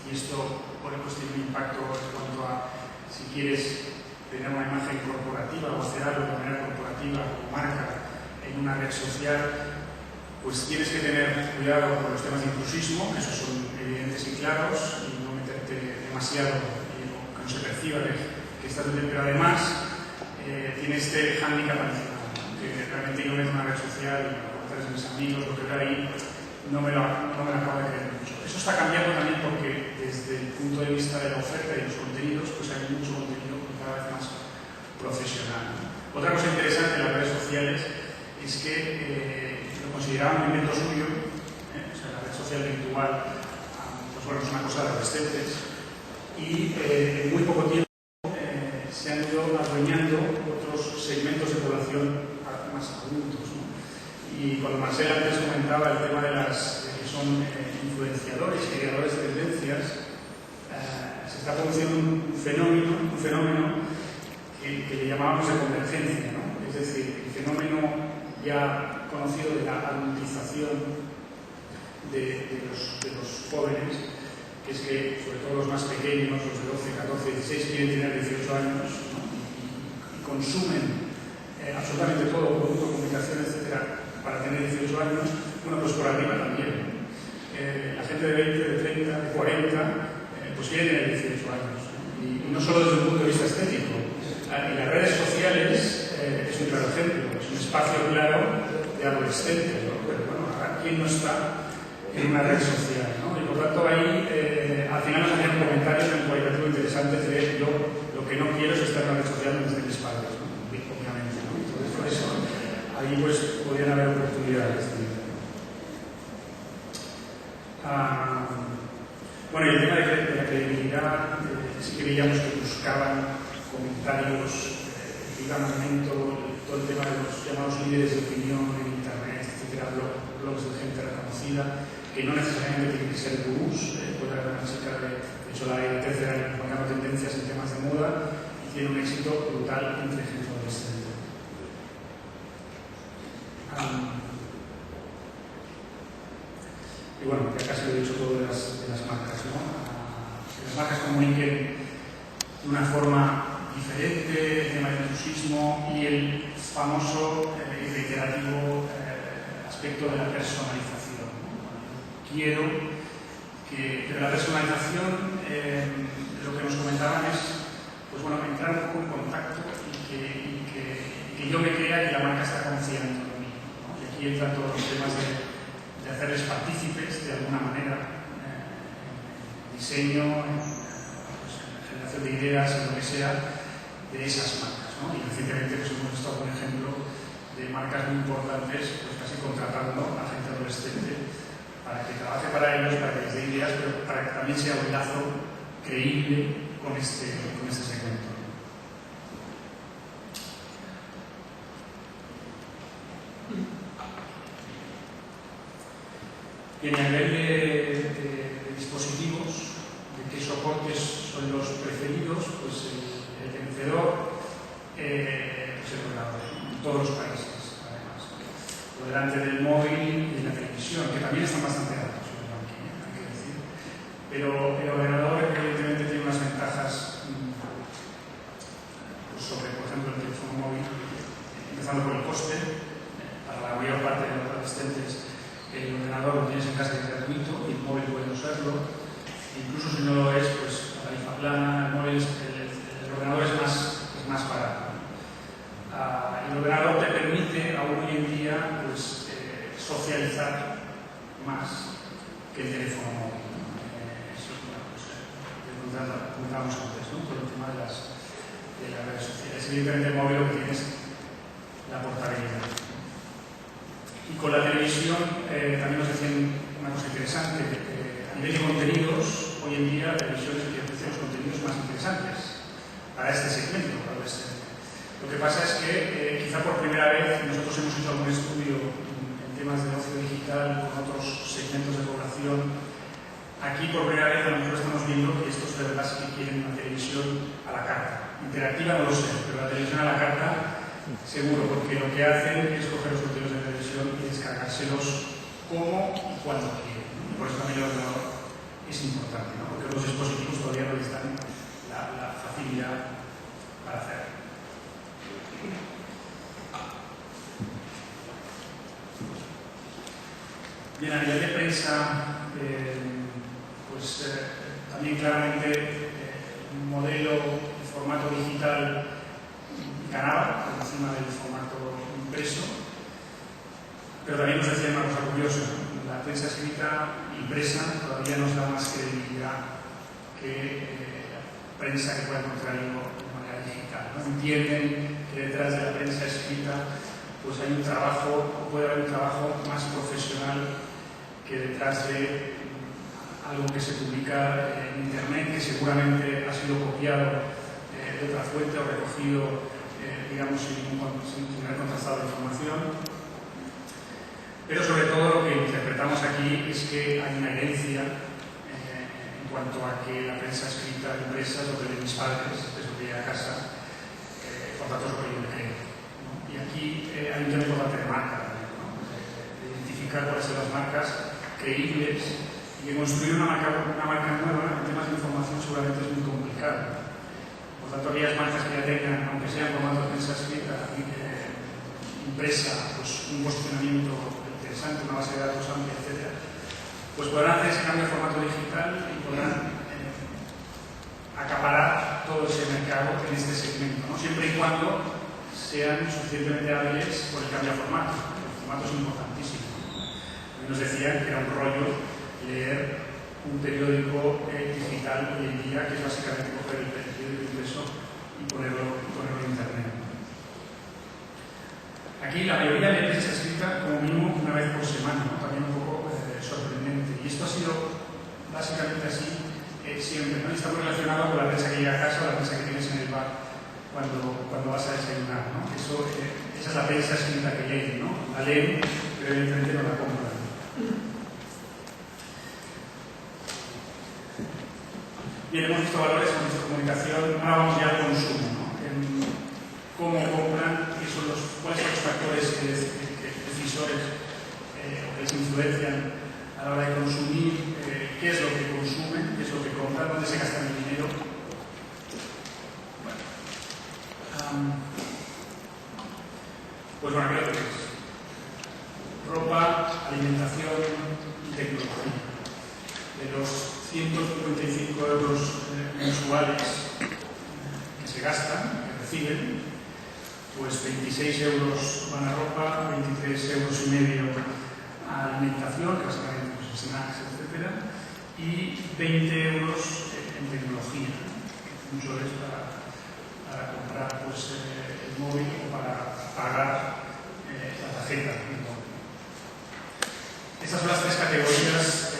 A: y esto pues tiene un impacto en cuanto a si quieres tener una imagen corporativa o hacer algo de manera corporativa como marca en una red social, pues tienes que tener cuidado con los temas de intrusismo, que esos son evidentes y claros, y no meterte demasiado y que no se perciba que estás metiendo. Pero además tiene este hándicap adicional, que realmente yo veo en una red social y me lo mis amigos, lo que veo ahí, no me lo acabo de creer mucho. Eso está cambiando también porque desde el punto de vista de la oferta y los contenidos, pues hay mucho contenido cada vez más profesional. Otra cosa interesante en las redes sociales es que lo consideraban un invento suyo, o sea, la red social virtual, pues bueno, es una cosa de adolescentes, y en muy poco tiempo se han ido adueñando otros segmentos de población más adultos, ¿no? Y cuando Marcel antes comentaba el tema de las que son influenciadores, creadores de tendencias, se está produciendo un fenómeno que le llamábamos de convergencia, ¿no? Es decir, el fenómeno ya conocido de la adultización de los jóvenes, que es que sobre todo los más pequeños, los de 12, 14, 16, quieren tener 18 años, ¿no? y consumen absolutamente todo, producto, comunicación, etcétera, para tener 18 años. Bueno, pues por arriba también. La gente de 20, de 30, de 40, pues quiere tener 18 años, ¿no? Y no solo desde un punto de vista estético. En las redes sociales es un claro ejemplo, es un espacio claro de adolescentes, ¿no? Pero bueno, ¿quién no está en una red social, ¿no? Y por tanto ahí al final nos hacían comentarios en cualitativo interesantes de yo lo que no quiero es estar en una red social donde estén mis padres, ¿no? Obviamente, ¿no? Entonces por eso ahí pues podrían haber oportunidades. Bueno, y el tema de la credibilidad, sí que veíamos que buscaban comentarios, armamento, todo el tema de los llamados líderes de opinión en internet, etcétera, blogs de gente reconocida, que no necesariamente tienen que ser gurús. Puede haber una chica de hecho la de 13 años poniendo tendencias en temas de moda y tiene un éxito brutal entre gente adolescente. Y bueno, ya casi lo he dicho todo de las marcas, ¿no? Que las marcas comuniquen de una forma diferente, el tema del intrusismo y el famoso y reiterativo aspecto de la personalización, ¿no? Quiero que de la personalización lo que nos comentaban es, pues bueno, entrar un poco en contacto y que yo me crea que la marca está confiando en mí, ¿no? Y aquí entran todos los temas de hacerles partícipes de alguna manera en diseño, en generación de ideas, en lo que sea, de esas marcas, ¿no? Y recientemente pues, hemos estado un ejemplo de marcas muy importantes, pues casi contratando a gente adolescente para que trabaje para ellos, para que les dé ideas, pero para que también sea un lazo creíble con este segmento. Y a nivel de dispositivos, de qué soportes son los preferidos, pues el vencedor es el ordenador, en todos los países, además. Por delante del móvil y de la televisión, que también están bastante altos, hay que decir. Pero el ordenador, evidentemente, tiene unas ventajas pues sobre, por ejemplo, el teléfono móvil, empezando por el coste. Para la mayor parte de los adolescentes, el ordenador lo tienes en casa y es gratuito y el móvil puede usarlo. incluso si no lo es, pues la tarifa plana, el móvil, el ordenador es más barato. El ordenador te permite aún hoy en día pues, socializar más que el teléfono móvil. Eso pues, apuntábamos antes, ¿no? Por el tema de las redes sociales. Evidentemente el móvil lo que tiene es la portabilidad. Y con la televisión también nos decían una cosa interesante. A nivel de contenidos, hoy en día la televisión es el que ofrece los contenidos más interesantes para este segmento. Lo que pasa es que quizá por primera vez nosotros hemos hecho algún estudio en temas de ocio digital con otros segmentos de población. Aquí por primera vez a lo mejor estamos viendo que estos de verdad sí que quieren una televisión a la carta. Interactiva no lo sé, pero la televisión a la carta seguro, porque lo que hacen es coger los contenidos de televisión y descargárselos como y cuando quieren. Y por eso también el ordenador es importante, ¿no? Porque los dispositivos todavía no les dan la facilidad para hacerlo. Bien, a nivel de prensa, también claramente un modelo de formato digital ganaba por encima del formato impreso, pero también nos decía una cosa curiosa: la prensa escrita impresa todavía nos da más credibilidad que la prensa que pueda encontrar de manera digital, ¿no? Entienden que detrás de la prensa escrita pues hay un trabajo, o puede haber un trabajo más profesional que detrás de algo que se publica en internet, que seguramente ha sido copiado de otra fuente o recogido, digamos, sin haber contrastado la información. Pero sobre todo lo que interpretamos aquí es que hay una herencia en cuanto a que la prensa escrita impresa es lo que de mis padres, es lo que llega a casa, por tanto es lo que yo le creo, ¿no? Y aquí hay un tema importante de marca también, ¿no? De identificar cuáles son las marcas creíbles, y que construir una marca nueva en temas de información seguramente es muy complicado. Por tanto, aquellas marcas que ya tengan, aunque sean formato de prensa escrita, impresa, pues un posicionamiento interesante, una base de datos amplia, etc., pues podrán hacer ese cambio de formato digital y podrán acaparar todo ese mercado en este segmento, ¿no? Siempre y cuando sean suficientemente hábiles por el cambio de formato. El formato es importantísimo. Nos decían que era un rollo leer un periódico digital hoy en día, que es básicamente coger el periódico impreso y ponerlo en internet. Aquí la mayoría de prensa escrita como mínimo una vez por semana, ¿no? También un poco sorprendente. Y esto ha sido básicamente así siempre, ¿no? Y está muy relacionado con la prensa que llega a casa o la prensa que tienes en el bar cuando vas a desayunar, ¿no? Esa es la prensa escrita que leen, ¿no? La leen, pero evidentemente no la compran. Bien, hemos visto valores, hemos visto comunicación, ahora vamos ya al consumo, ¿no? En cómo compran, cuáles son los factores decisores o que les influencian a la hora de consumir, qué es lo que consumen, qué es lo que compran, dónde se gastan el dinero. Pues bueno, aquí lo tenéis. Ropa, alimentación y tecnología. De los 155 euros mensuales que se gastan, que reciben, pues 26 euros van a ropa, 23,5 euros a alimentación, que básicamente pues, snacks, etc., y 20 euros en tecnología, que mucho es para comprar pues, el móvil o para pagar la tarjeta del móvil. Estas son las tres categorías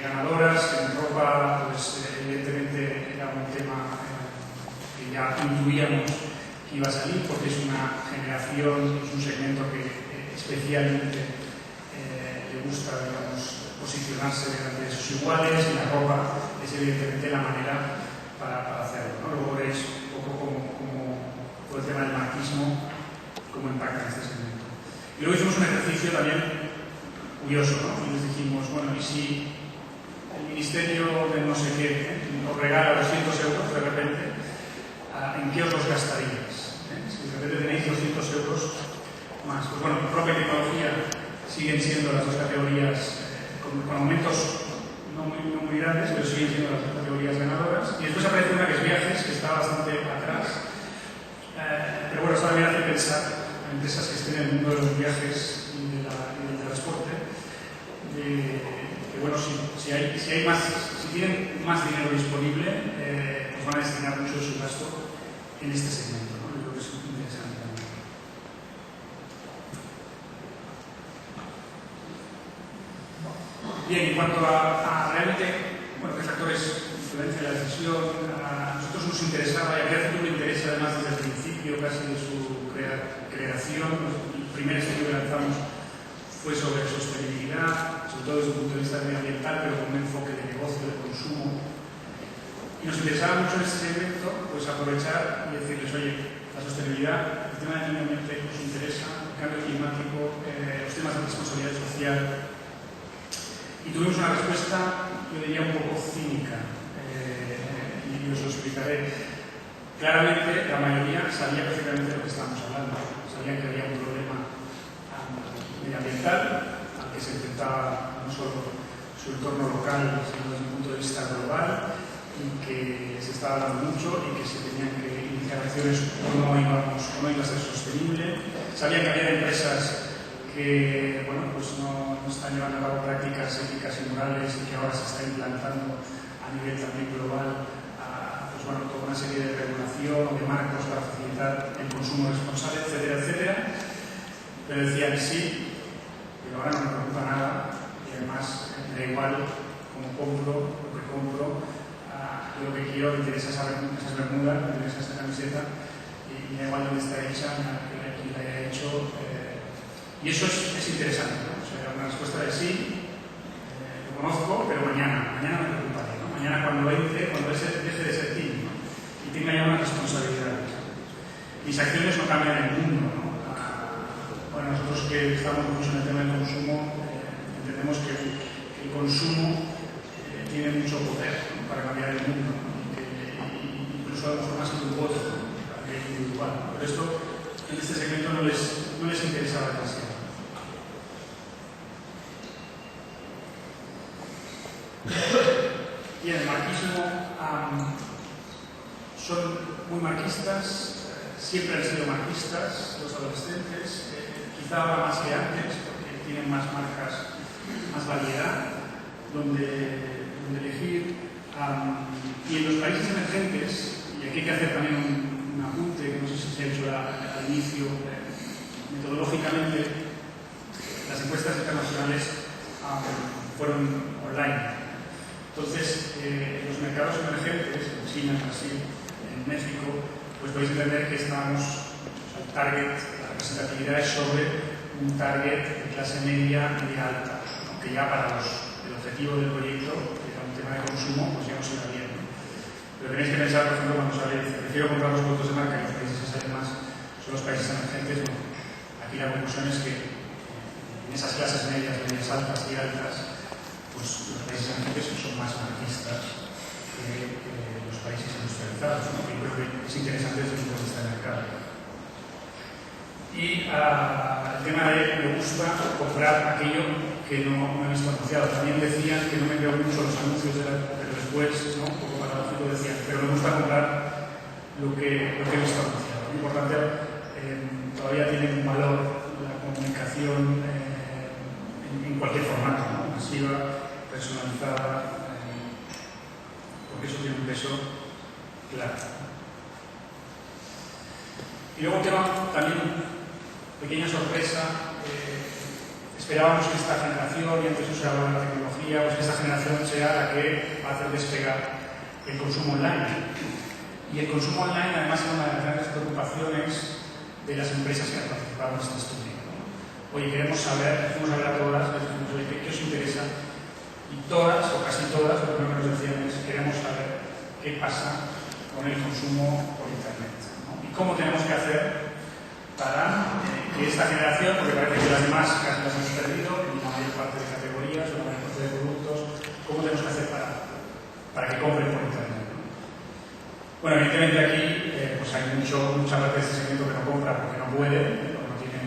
A: ganadoras. En ropa, pues evidentemente era un tema que ya intuíamos que iba a salir, porque es una generación, es un segmento que especialmente le gusta, digamos, posicionarse delante de sus iguales, y la ropa es evidentemente la manera para hacerlo, ¿no? Luego veréis un poco como todo el tema del marxismo, cómo impacta en este segmento. Y luego hicimos un ejercicio también curioso, ¿no? Y les dijimos, bueno, ¿y si el ministerio de no sé qué os regala 200 euros de repente, ¿en qué os los gastarías? Si de repente tenéis 200 euros más. Pues bueno, ropa y tecnología siguen siendo las dos categorías con aumentos no muy grandes, pero siguen siendo las categorías ganadoras. Y después aparece una que es viajes, que está bastante atrás. Pero bueno, esto también hace pensar a empresas que estén en el mundo de los viajes y del transporte, que bueno, si tienen más dinero disponible, pues van a destinar mucho de su gasto en este segmento, ¿no? Yo creo que es interesante también. Bien, en cuanto a realmente, bueno, qué factores influencian la decisión, a nosotros nos interesaba, y a Creación nos interesa además desde el principio casi de su creación. El primer estudio que lanzamos fue sobre sostenibilidad, sobre todo desde el punto de vista medioambiental, pero con un enfoque de negocio, de consumo. Y nos interesaba mucho en este segmento pues aprovechar y decirles, oye, la sostenibilidad, el tema del medio ambiente nos interesa, el cambio climático, los temas de responsabilidad social. Y tuvimos una respuesta, yo diría, un poco cínica, y os lo explicaré. Claramente, la mayoría sabía perfectamente de lo que estábamos hablando. Sabían que había un problema medioambiental al que se enfrentaba no solo su entorno local, sino desde un punto de vista global, y que se estaba dando mucho y que se tenían que iniciar acciones o no iba a ser sostenible. Sabían que había empresas que bueno, pues no están llevando a cabo prácticas éticas y morales y que ahora se está implantando a nivel también global pues bueno, toda una serie de regulación, de marcos para facilitar el consumo responsable, etcétera, etcétera. Pero decían sí, pero ahora no me preocupa nada y además me da igual cómo compro, lo que compro, lo que quiero, me interesa esas bermudas, me interesa esta camiseta y me da igual dónde está hecha, quién la haya hecho. Y eso es interesante, ¿no? O sea, una respuesta de sí, lo conozco, pero mañana me preocuparé, ¿no? Mañana cuando entre, cuando deje de ser tímido, ¿no? Y tenga ya una responsabilidad. Mis acciones no cambian el mundo, ¿no? Bueno, nosotros que estamos mucho en el tema del consumo, entendemos que el consumo tiene mucho poder, ¿no? Para cambiar el mundo, ¿no? Incluso a lo mejor más que un voto, ¿no? Para que es individual, ¿no? Pero esto en este segmento no les interesaba demasiado. Y en el marxismo son muy marxistas, siempre han sido marxistas los adolescentes, quizá ahora más que antes, porque tienen más marcas, más variedad, donde elegir. Y en los países emergentes, y aquí hay que hacer también un apunte, que no sé si se ha hecho al inicio, metodológicamente, las encuestas internacionales fueron online. Entonces, en los mercados emergentes, en China, en Brasil, en México, pues podéis entender que estábamos, el target, la representatividad es sobre un target de clase media y alta, ¿no? Que ya para el objetivo del proyecto, que era un tema de consumo, pues ya nos iba bien, ¿no? Pero tenéis que pensar, por ejemplo, cuando sale, prefiero comprar los productos de marca y los países que salen más son los países emergentes. Bueno, aquí la conclusión es que en esas clases medias altas y altas, pues los países emergentes son más marxistas que los países industrializados, ¿no? Y creo que es interesante desde el punto de vista del mercado. Y el tema de me gusta comprar aquello que no he visto anunciado. También decían que no me veo mucho los anuncios, pero después, ¿no? Un poco paradójico, decían, pero me gusta comprar lo que he visto anunciado. Lo importante, todavía tiene un valor la comunicación en cualquier formato, ¿no? Masiva, personalizada, porque eso tiene un peso claro. Y luego un tema también, pequeña sorpresa, esperábamos que esta generación, y antes se hablaba de la tecnología, pues que esta generación sea la que va a hacer despegar el consumo online. Y el consumo online además era una de las grandes preocupaciones de las empresas que han participado en este estudio, ¿no? Oye, queremos saber, a ver a todas, les decimos, oye, ¿qué os interesa? Y todas, o casi todas, lo primero que nos decían es, queremos saber qué pasa con el consumo por Internet, ¿no? Y cómo tenemos que hacer para que esta generación, porque parece que las demás casi las hemos perdido en la mayor parte de categorías o en la mayor parte de productos, cómo tenemos que hacer para que compren por Internet, ¿no? Bueno, evidentemente aquí pues hay mucha parte de este segmento que no compra porque no puede, porque no tiene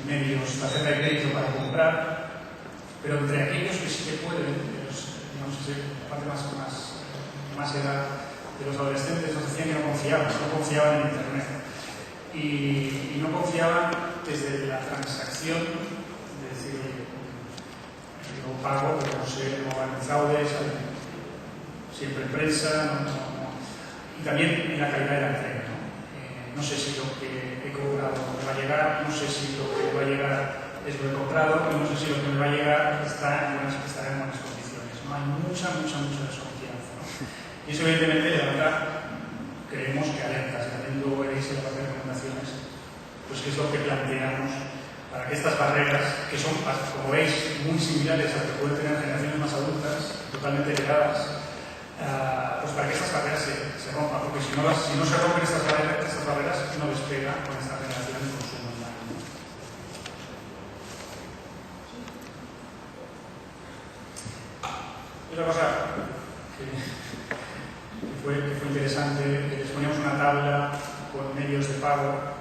A: medios, tarjeta de crédito para comprar, pero entre aquellos que sí que pueden, los digamos, la parte más era de los adolescentes, nos decían que no confiaban en Internet. Y no confiaban desde la transacción, es decir, yo pago, pero no sé, no van fraudes, siempre en prensa, y también en la calidad de la entrega. No sé si lo que he cobrado me va a llegar, no sé si lo que me va a llegar es lo que he comprado, y no sé si lo que me va a llegar estará en buenas condiciones. ¿No? Hay mucha desconfianza. ¿No? Y eso evidentemente levanta, creemos que alertas, y también luego veréis en la parte de recomendaciones, pues qué es lo que planteamos para que estas barreras, que son, como veis, muy similares a las que pueden tener generaciones más adultas, totalmente heredadas, pues para que estas barreras se rompan, porque si no se rompen estas barreras no despega con esta generación de consumo online. Otra cosa que fue interesante, les poníamos una tabla con medios de pago,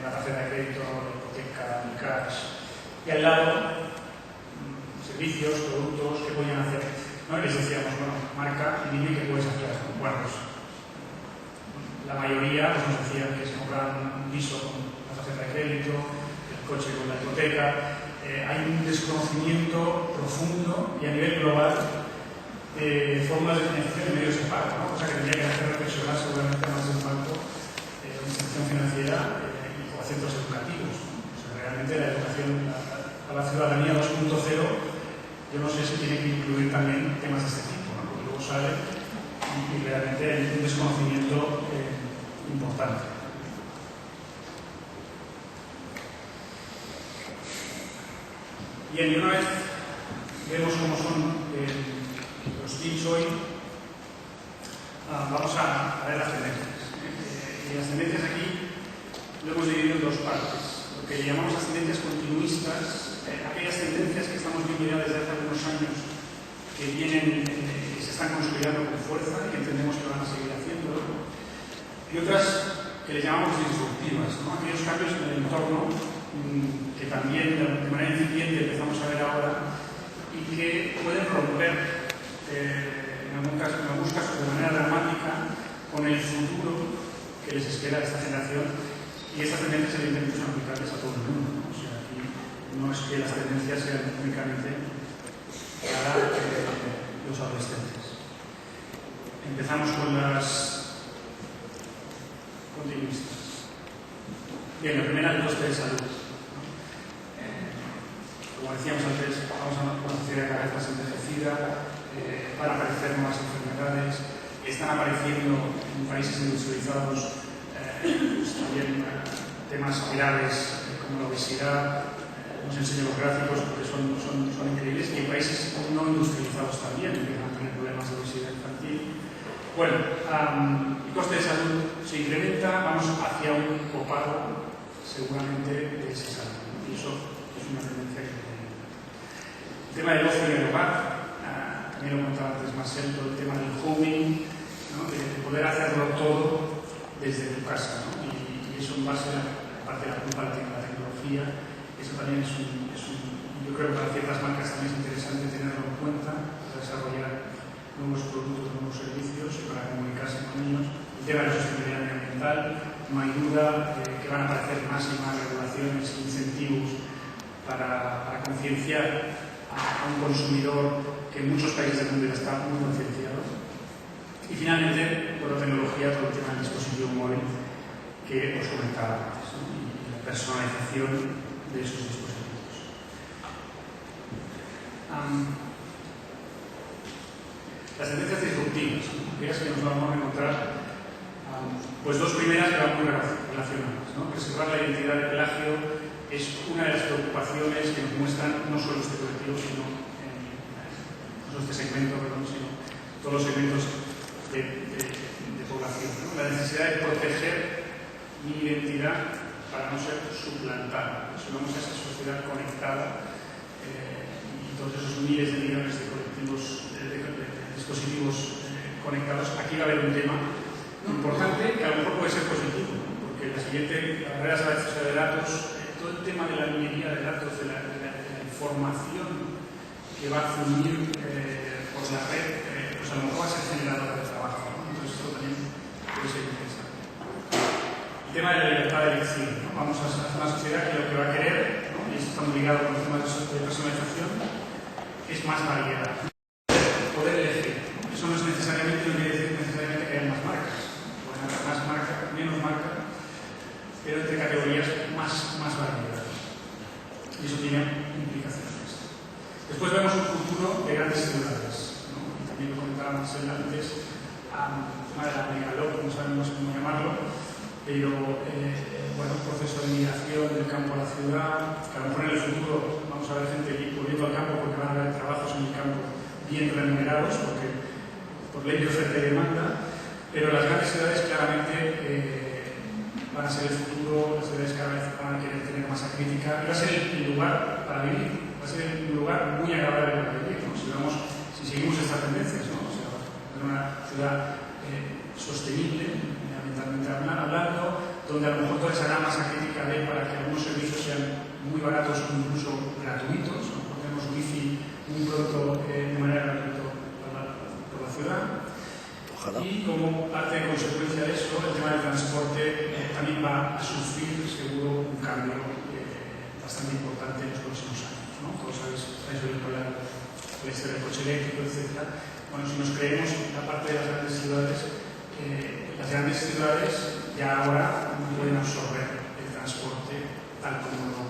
A: la tarjeta de crédito, la hipoteca, el cash, y al lado servicios, productos que podían hacer. ¿No? Y les decíamos, bueno, marca y dime qué puedes hacer. Bueno, pues la mayoría pues, nos decían que se compraban un piso con la tarjeta de crédito, el coche con la hipoteca. Hay un desconocimiento profundo y a nivel global de fórmulas de financiación de medios de pago, ¿no? Cosa que tendría que hacer reflexionar seguramente más de un banco, institución financiera o centros educativos. ¿No? O sea, realmente la educación a la ciudadanía 2.0, yo no sé si tiene que incluir también temas de este tipo, ¿no? Porque luego sale y realmente hay un desconocimiento importante. Bien, y una vez vemos cómo son los tips hoy, vamos a ver las tendencias. Y las tendencias aquí lo hemos dividido en dos partes. Lo que llamamos las tendencias continuistas, aquellas tendencias que estamos viendo ya desde hace algunos años, que vienen, que se están consolidando con fuerza y que entendemos que van a seguir haciéndolo. Y otras que le llamamos disruptivas, ¿no? Aquellos cambios en el entorno que también de manera incipiente empezamos a ver ahora y que pueden romper en algunos casos de manera dramática con el futuro que les espera a esta generación, y estas tendencias evidentemente son aplicables a todo el mundo, ¿no? O sea, aquí no es que las tendencias sean únicamente para los adolescentes. Empezamos con las continuistas. Bien, la primera, el coste de salud. Como decíamos antes, vamos a una sociedad cada vez más envejecida, van a aparecer nuevas enfermedades, están apareciendo en países industrializados pues también temas graves como la obesidad. Os enseño los gráficos porque son increíbles, y en países no industrializados también empiezan a tener problemas de obesidad infantil. Bueno, el coste de salud se incrementa, vamos hacia un copago seguramente de esa salud, y eso es una tendencia que el tema del ocio en el hogar, también lo comentaba antes Marcel, todo el tema del homing, ¿no? de poder hacerlo todo desde tu casa, ¿no? y eso en base a la parte de la culpa de la tecnología. Eso también yo creo que para ciertas marcas también es interesante tenerlo en cuenta para desarrollar nuevos productos, nuevos servicios y para comunicarse con ellos. El tema de la sostenibilidad medioambiental, no hay duda que van a aparecer más y más regulaciones e incentivos para concienciar a un consumidor que en muchos países del mundo ya está muy concienciado. Y finalmente, por la tecnología, todo el tema del dispositivo móvil que os comentaba antes, ¿no? Y la personalización de esos dispositivos. Las tendencias disruptivas, ¿no? Aquellas que nos vamos a encontrar, pues dos primeras que van muy relacionadas, ¿no? Preservar la identidad de plagio es una de las preocupaciones que nos muestran no solo este colectivo, sino este segmento, sino todos los segmentos de población, ¿no? La necesidad de proteger mi identidad para no ser suplantada. Si vamos a esa sociedad conectada y todos esos miles de millones de colectivos, de dispositivos conectados, aquí va a haber un tema importante que a lo mejor puede ser positivo, ¿no? Porque la siguiente, las barreras a la acceso de datos, todo el tema de la minería de datos, de la información que va a fluir por la red, pues a lo mejor va a ser generadora de trabajo, ¿no? Entonces esto también puede ser interesante. El tema de la libertad de elección, ¿no? Vamos a hacer una sociedad que lo que va a querer, ¿no? Y esto está muy ligado con el tema de personalización, es más variedad. Poder elegir, ¿no? Eso no es necesariamente, no quiere decir necesariamente que haya más marcas. Pueden haber más marcas, menos marcas, pero entre categorías más variedad. Y eso tiene implicaciones. Después vemos un futuro de grandes ciudades, ¿no? Y también lo comentaba Marcel antes, el tema de la megalópolis, no sabemos cómo llamarlo, pero bueno, un proceso de migración del campo a la ciudad, que a lo mejor en el futuro vamos a ver gente volviendo al campo porque van a haber trabajos en el campo bien remunerados, porque por ley de oferta y demanda, pero las grandes ciudades claramente van a ser el futuro, las ciudades cada vez van a querer tener masa crítica y va a ser el lugar para vivir, va a ser un lugar muy agradable para vivir, ¿no? Si seguimos estas tendencias, ¿no? O sea, tener una ciudad sostenible, ambientalmente hablando, donde a lo mejor toda esa gran masa crítica de para que algunos servicios sean muy baratos o incluso gratuitos, ¿no? Tenemos wifi muy pronto de manera gratuita por la ciudad.
B: Ojalá.
A: Y como parte de consecuencia de eso, el tema del transporte también va a sufrir seguro un cambio bastante importante en los próximos años, ¿no? Todos sabéis oír por la historia del coche eléctrico, etc. Bueno, si nos creemos la parte de las grandes ciudades ya ahora no pueden absorber el transporte tal como lo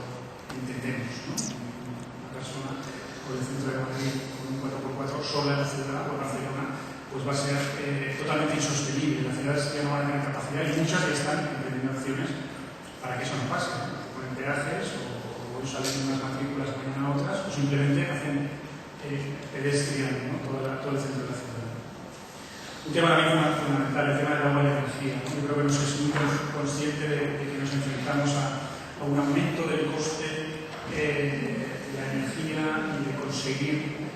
A: entendemos, ¿no? Una persona por el centro de Madrid con un 4x4 sola en la ciudad, por Barcelona, pues va a ser totalmente insostenible. Las ciudades ya no van a tener capacidad y muchas ya están emprendiendo acciones para que eso no pase, ¿no? Ponen peajes o salen unas matrículas mañana a otras o simplemente hacen pedestrian, ¿no? todo el centro de la ciudad. Un tema también fundamental, el tema del agua y la energía, ¿no? Yo creo que no sois muy consciente de que nos enfrentamos a un aumento del coste de la energía y de conseguir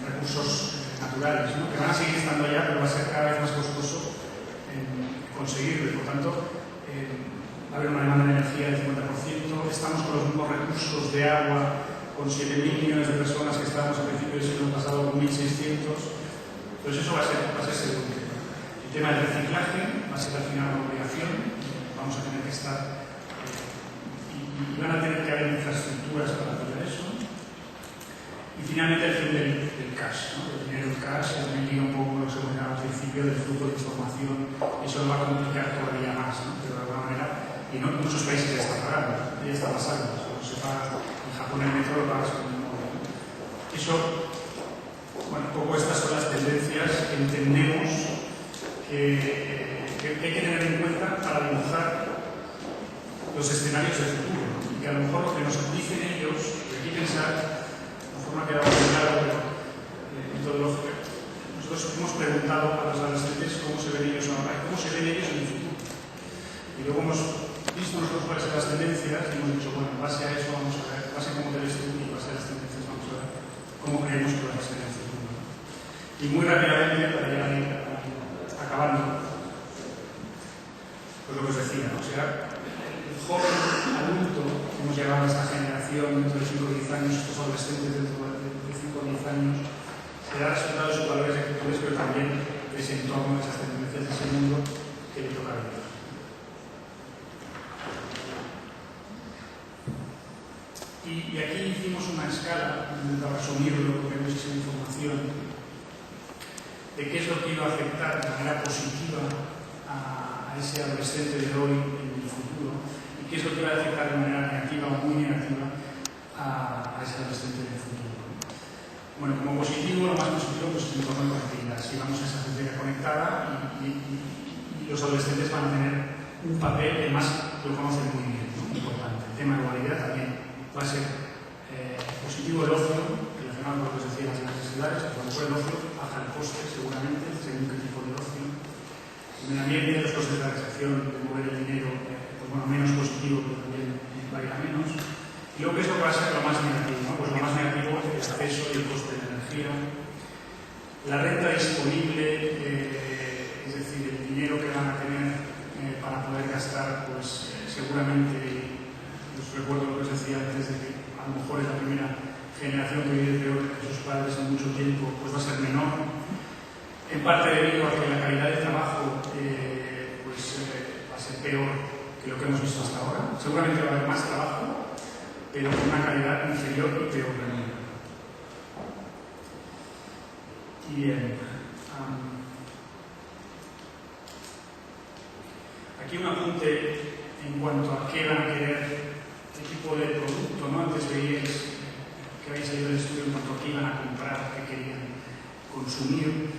A: recursos naturales, ¿no? Que van a seguir estando allá, pero va a ser cada vez más costoso conseguirlo. Por tanto, va a haber una demanda de energía del 50%. Estamos con los mismos recursos de agua, con 7.000 millones de personas que estábamos a principios del siglo pasado con 1.600. Entonces eso va a ser segundo tema. El tema del reciclaje va a ser al final una obligación. Vamos a tener que estar y van a tener que haber infraestructuras para hacer eso. Y finalmente el fin del cash, ¿no? El dinero del cash también liga un poco con lo que se comentaba al principio del flujo de información. Eso lo va a complicar todavía más, ¿no? Pero de alguna manera, y no, en muchos países ya está pagando, ya está pasando. Solo se paga en Japón el metro, lo pagas con el móvil. Eso, bueno, un poco estas son las tendencias que entendemos que hay que tener en cuenta para dibujar los escenarios del futuro, ¿no? Y que a lo mejor lo que nos dicen ellos, que hay que pensar forma que era muy claro, pero metodológica. Nosotros hemos preguntado a los adolescentes cómo se ven ellos ahora y cómo se ven ellos en el futuro. Y luego hemos visto nosotros cuáles son las tendencias y hemos dicho, bueno, en base a eso vamos a ver, en base a cómo te ves tú y en base a las tendencias vamos a ver cómo creemos que va a ser en el futuro. Y muy rápidamente, para ya ir acabando, pues lo que os decía, ¿no? O sea, el joven adulto, hemos llegado a esta generación dentro de 5 o 10 años, estos adolescentes dentro de 5 o 10 años, será resultado de sus valores y actitudes, pero también de ese entorno, de esas tendencias, de ese mundo que le toca vivir. Y aquí hicimos una escala, para resumirlo, porque hay muchísima información, de qué es lo que iba a afectar de manera positiva a ese adolescente de hoy en el futuro, y qué es lo que iba a afectar de manera negativa o muy negativa a ese adolescente del futuro. Bueno, como positivo, lo más positivo pues, es el entorno de conectividad. Si vamos a esa sociedad conectada y los adolescentes van a tener un papel que además lo conocen muy bien, ¿no? Importante. El tema de igualdad también va a ser positivo el ocio, relacionado con lo que os decía las necesidades, pero a lo mejor el ocio baja el coste seguramente, según qué tipo de ocio. El medio ambiente, los costes de la transacción, de mover el dinero, pues bueno, menos positivo, pero también va a ir a menos. Y luego, ¿qué es lo que va a ser lo más negativo? ¿No? Pues lo más negativo es el exceso y el coste de la energía. La renta disponible, es decir, el dinero que van a tener para poder gastar, pues seguramente, os recuerdo lo que os decía antes, de que a lo mejor es la primera generación que vive peor que sus padres en mucho tiempo, pues va a ser menor pero con una calidad inferior y peor que nunca. Y bien, aquí un apunte en cuanto a qué van a querer, qué tipo de producto, ¿no? Antes veíais que habéis salido del estudio en cuanto a qué iban a comprar, qué querían consumir.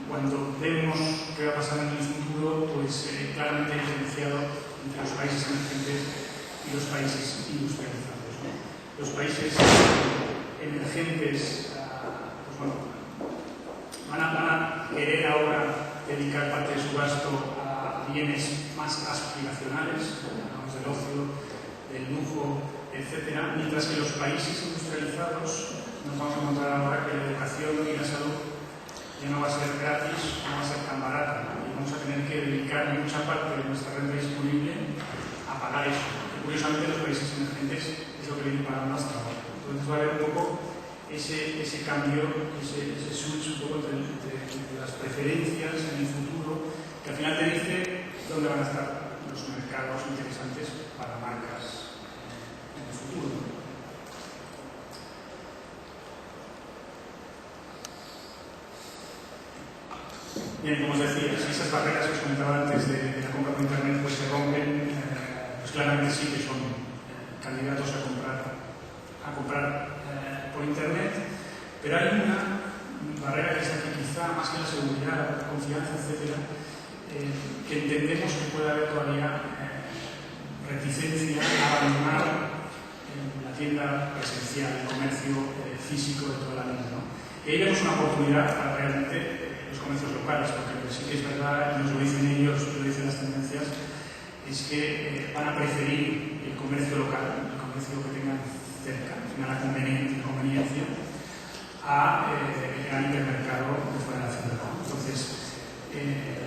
A: Cuando vemos qué va a pasar en el futuro, pues claramente diferenciado entre los países emergentes y los países industrializados, ¿no? Los países emergentes, pues bueno, van a querer ahora dedicar parte de su gasto a bienes más aspiracionales, hablamos del ocio, del lujo, etc. Mientras que los países industrializados nos vamos a encontrar ahora que la educación y la salud ya no va a ser gratis, no va a ser tan barata, ¿no? Y vamos a tener que dedicar mucha parte de nuestra renta disponible a pagar eso. Y curiosamente los países emergentes es lo que vienen pagando hasta ahora. Entonces va a haber un poco ese cambio, ese switch un poco entre las preferencias en el futuro, que al final te dice dónde van a estar los mercados interesantes para marcas en el futuro. Bien, como os decía, si esas barreras que os comentaba antes de la compra por internet pues se rompen, pues claramente sí que son candidatos a comprar por internet, pero hay una barrera que es aquí quizá más que la seguridad, la confianza, etcétera, que entendemos que puede haber todavía reticencia a abandonar la tienda presencial, el comercio físico de toda la vida, ¿no? Y ahí vemos una oportunidad para realmente los comercios locales, porque sí que es verdad, y nos lo dicen ellos, lo dicen las tendencias, es que van a preferir el comercio local, el comercio que tengan cerca, que tenga la conveniencia, a el gran hipermercado de fuera de la ciudad. Entonces,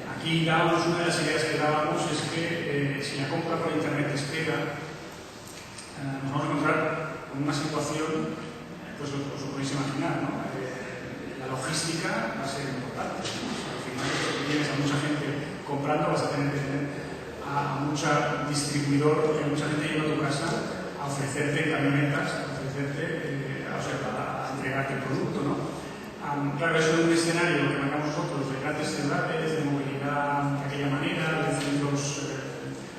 A: aquí dábamos, una de las ideas que dábamos es que si la compra por internet despega, nos vamos a encontrar con una situación, pues os lo podéis imaginar, ¿no? La logística va a ser importante, ¿no? O sea, al final, si tienes a mucha gente comprando, vas a tener que tener a mucha distribuidor y a mucha gente yendo a tu casa a ofrecerte camionetas, a ofrecerte, a entregarte el producto, ¿no? Claro, eso es un escenario que marcamos nosotros de grandes ciudades, de movilidad de aquella manera, de centros,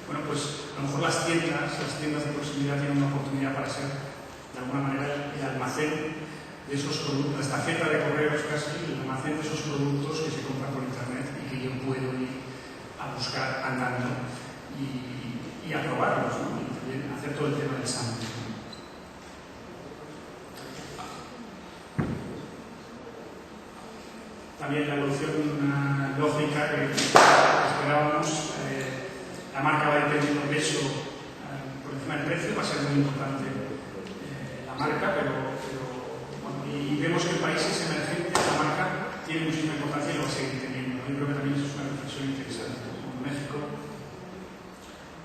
A: bueno, pues a lo mejor las tiendas de proximidad tienen una oportunidad para ser, de alguna manera, el almacén de esos productos, la estafeta de correos casi, el almacén de esos productos que se compran por internet y que yo puedo ir a buscar andando y a probarlos, ¿no? Y también hacer todo el tema del sándwich, ¿no? También la evolución lógica que esperábamos, la marca va a ir teniendo peso por encima del precio, va a ser muy importante la marca, pero y vemos que en países emergentes la marca tiene muchísima importancia y lo va a seguir teniendo. Yo creo que también eso es una reflexión interesante, como en México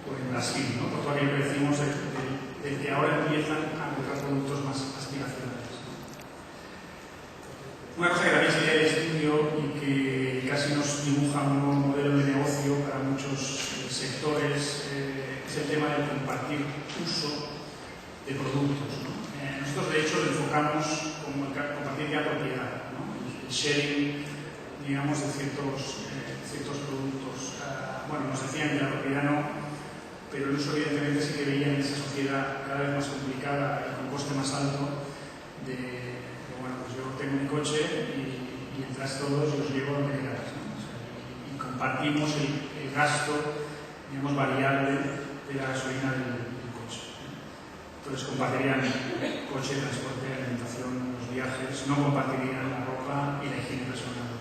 A: o en Brasil, ¿no? Por todo aquello que decimos de que ahora empiezan a encontrar productos más aspiracionales, ¿no? Una cosa que también sería el estudio y que casi nos dibuja un nuevo modelo de negocio para muchos sectores es el tema del compartir uso de productos, ¿no? Nosotros de hecho lo enfocamos como el compartir de propiedad, ¿no? El sharing, digamos, de ciertos productos. Bueno, nos decían que la propiedad no, pero el uso evidentemente sí que veían esa sociedad cada vez más complicada y con coste más alto de bueno, pues yo tengo mi coche y entras todos y os llevo donde queráis, ¿no? O sea, y compartimos el gasto, digamos, variable de la gasolina del coche, ¿no? Entonces compartirían coche, transporte, alimentación, los viajes, no compartirían la ropa y la higiene personal.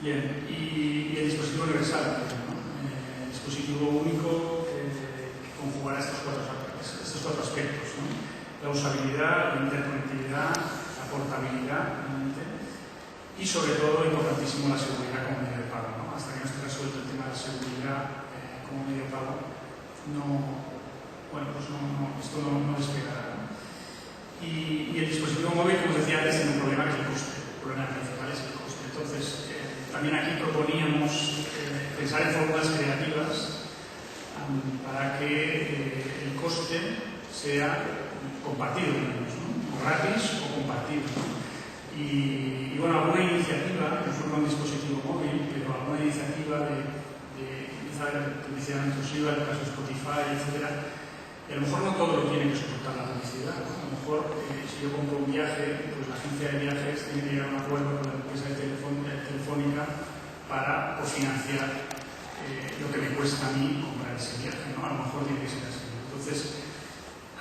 A: Bien, y el dispositivo universal, ¿no? El dispositivo único que conjugará estos cuatro aspectos, ¿no? La usabilidad, la interconectividad, la portabilidad, realmente, y sobre todo, importantísimo, la seguridad como medio de pago, ¿no? Hasta que no esté resuelto el tema de la seguridad como medio de pago, esto no despegará, ¿no? Y el dispositivo móvil, como os decía antes, tiene un problema que es el coste. El problema principal es el coste. Entonces, también aquí proponíamos pensar en fórmulas creativas para que el coste sea compartido, digamos, ¿no? Gratis o compartido, ¿no? Y bueno, alguna iniciativa, en forma de un dispositivo móvil, pero alguna iniciativa de utilizar publicidad intrusiva, en el caso de Spotify, etc. Y a lo mejor no todo lo tiene que soportar la publicidad, ¿no? A lo mejor si yo compro un viaje, pues la agencia de viajes tiene que llegar a un acuerdo con la empresa telefónica para financiar lo que me cuesta a mí comprar ese viaje, ¿no? A lo mejor tiene que ser así. Entonces,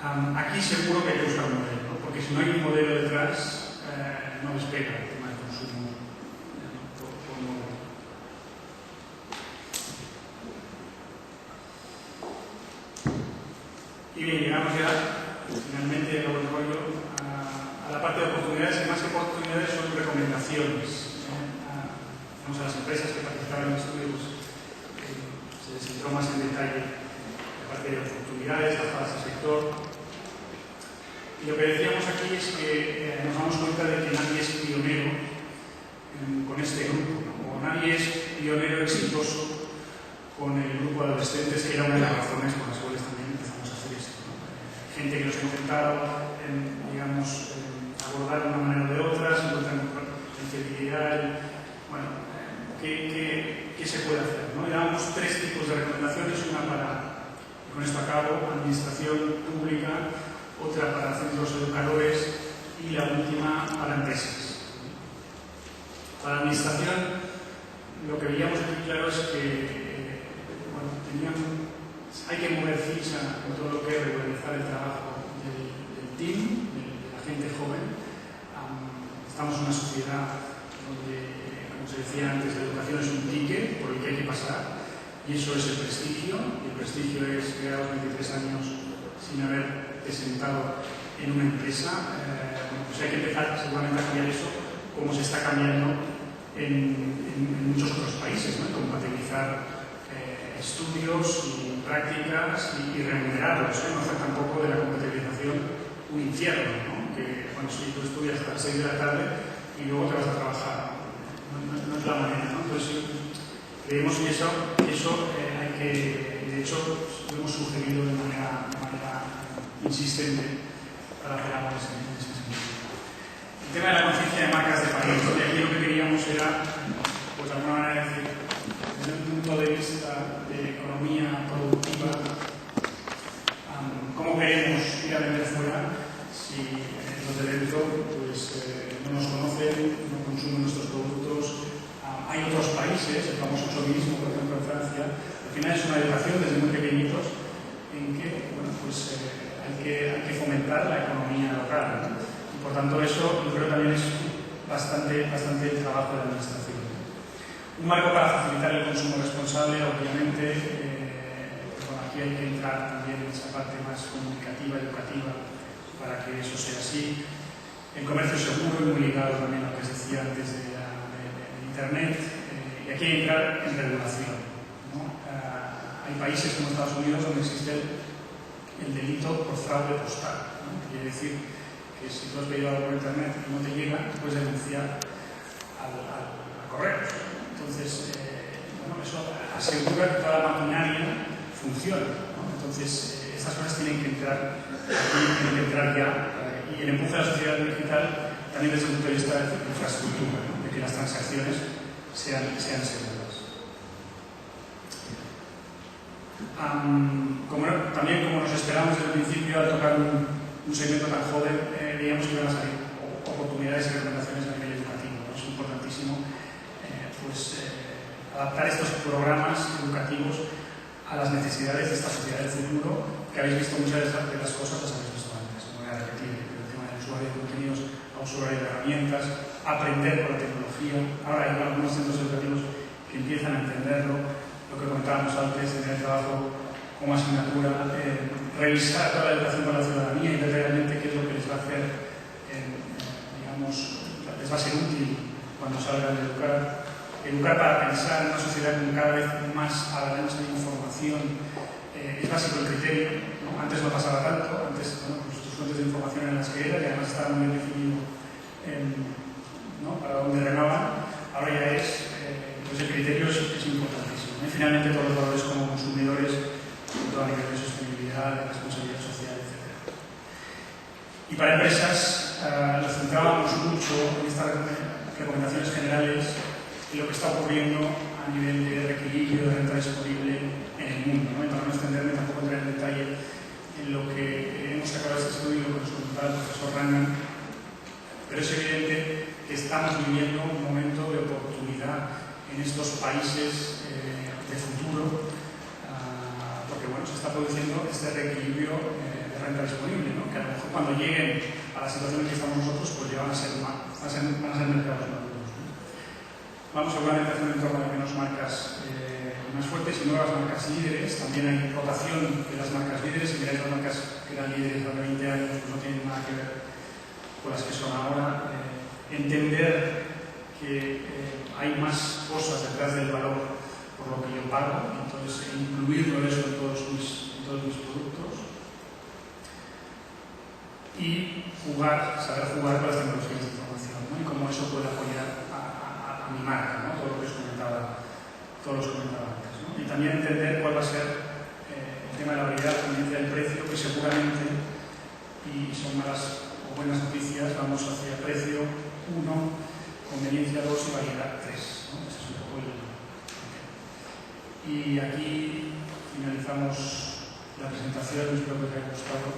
A: aquí seguro que hay que usar un modelo, ¿no? Porque si no hay un modelo detrás, no despega el tema del consumo por modelo. Y bien, llegamos ya finalmente a la parte de oportunidades, que más que oportunidades son recomendaciones. Vamos a las empresas que participaron en el estudio, pues, se les entró más en detalle la parte de oportunidades, las fases del sector. Y lo que decíamos aquí es que nos damos cuenta de que nadie es pionero con este grupo, ¿no? O nadie es pionero exitoso con el grupo de adolescentes, que era una de las razones por las cuales también empezamos a hacer esto, ¿no? Gente que nos ha intentado, digamos, abordar de una manera o de otra, se encuentran con infidelidad. Bueno, ¿qué se puede hacer, ¿no? Y dábamos tres tipos de recomendaciones: una para, y con esto acabo, administración pública, otra para centros educadores y la última para empresas. Para la administración, lo que veíamos aquí claro es que bueno, hay que mover ficha en todo lo que es regularizar el trabajo del team, de la gente joven. Estamos en una sociedad donde, como se decía antes, la educación es un ticket por el que hay que pasar, y eso es el prestigio, y el prestigio es llegar a los 23 años sin haberte sentado en una empresa. Pues hay que empezar seguramente a cambiar eso, como se está cambiando en muchos otros países, ¿no? Compatibilizar estudios y prácticas y remunerarlos, ¿eh? No hacer tampoco de la compatibilización un infierno, ¿no? Que bueno, si tú estudias hasta las 6 de la tarde y luego te vas a trabajar, no es la manera, ¿no? Entonces creemos que eso hay que, de hecho, lo hemos sugerido de manera insistente para hacer algo en ese sentido. El tema de la conciencia de marcas de país, y aquí lo que queríamos era, pues de alguna manera decir, desde un punto de vista de economía productiva, cómo queremos ir a vender fuera si los de dentro pues, no nos conocen, no consumen nuestros productos. Hay otros países, el famoso chauvinismo, por ejemplo en Francia, al final es una educación desde muy pequeñitos en que, bueno, pues hay que fomentar la economía local, ¿no? Y por tanto eso yo creo también es bastante el trabajo de la administración. Un marco para facilitar el consumo responsable, obviamente. Bueno, aquí hay que entrar también en esa parte más comunicativa, educativa, para que eso sea así. El comercio seguro y muy ligado también a lo que se decía antes de Internet. Y aquí hay que entrar en regulación, ¿no? Hay países como Estados Unidos donde existe el delito por fraude postal, ¿no? Quiere decir que si tú has pedido algo por Internet y no te llega, tú puedes denunciar al correo. Entonces, bueno, eso asegura que toda la maquinaria funciona, ¿no? Entonces, estas cosas tienen que entrar ya, y el empuje de la sociedad digital también desde el punto de vista de infraestructura, ¿no? De que las transacciones sean seguras. También, como nos esperamos desde el principio, al tocar un segmento tan joven, veíamos que iban a salir oportunidades y recomendaciones a nivel educativo, ¿no? Es importantísimo adaptar estos programas educativos a las necesidades de esta sociedad del futuro, que habéis visto muchas de las cosas, las habéis visto antes. No voy a repetir el tema del usuario de contenidos a usuario de herramientas, aprender con la tecnología. Ahora hay algunos centros educativos que empiezan a entenderlo, lo que comentábamos antes, tener el trabajo como asignatura, revisar toda la educación para la ciudadanía y ver realmente qué es lo que les va a hacer, digamos, les va a ser útil cuando salgan de educar. Educar para pensar en una sociedad con cada vez más avalancha de información. Es básico el criterio, ¿no? Antes no pasaba tanto, antes, bueno, pues tus fuentes de información eran las que eran y además estaba muy bien definido, ¿no? Para dónde remaban. Ahora ya es, pues el criterio es importantísimo. Y finalmente todos los valores como consumidores, tanto a nivel de sostenibilidad, de responsabilidad social, etc. Y para empresas nos centrábamos mucho en estas recomendaciones generales en lo que está ocurriendo a nivel de reequilibrio de renta disponible en el mundo, ¿no? Y para no extenderme, tampoco entrar en detalle en lo que hemos sacado de este estudio, lo que nos comentaba el profesor Rangan, pero es evidente que estamos viviendo un momento de oportunidad en estos países de futuro, porque bueno, se está produciendo este reequilibrio de renta disponible, ¿no? Que a lo mejor cuando lleguen a la situación en que estamos nosotros, pues ya van a ser mercados maduros, ¿no? Vamos seguramente a hacer un entorno de menos marcas más fuertes y nuevas marcas líderes. También hay rotación de las marcas líderes. Si miráis las marcas que eran líderes hace 20 años, pues no tienen nada que ver con las que son ahora. Entender que hay más cosas detrás del valor por lo que yo pago, entonces incluirlo eso en todos mis productos. Y saber jugar con las tecnologías de información, ¿no? Y cómo eso puede apoyar a mi marca, ¿no? Todo lo que os comentaba antes, ¿no? Y también entender cuál va a ser el tema de la variedad, la tendencia del precio, que seguramente, y son malas o buenas noticias, vamos hacia precio 1, conveniencia 2 y variedad 3, ¿no? Ese es un poco el... Y aquí finalizamos la presentación. Espero que os haya gustado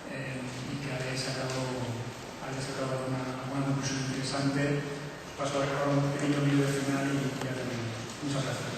A: y que hayáis sacado una conclusión interesante. Os paso a dejar un pequeño vídeo final y ya terminamos. Muchas gracias.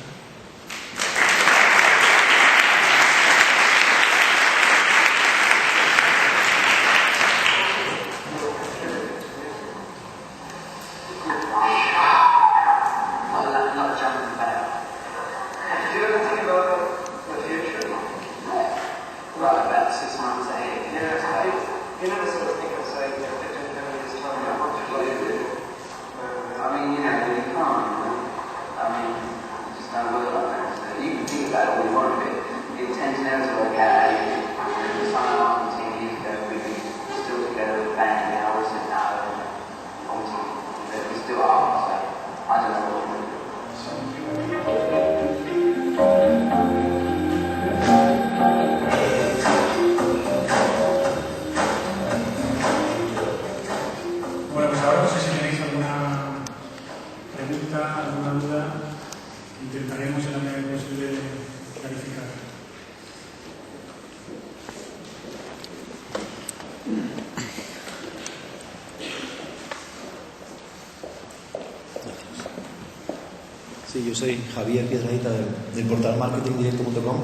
C: Sí, yo soy Javier Piedrahita del portal marketingdirecto.com.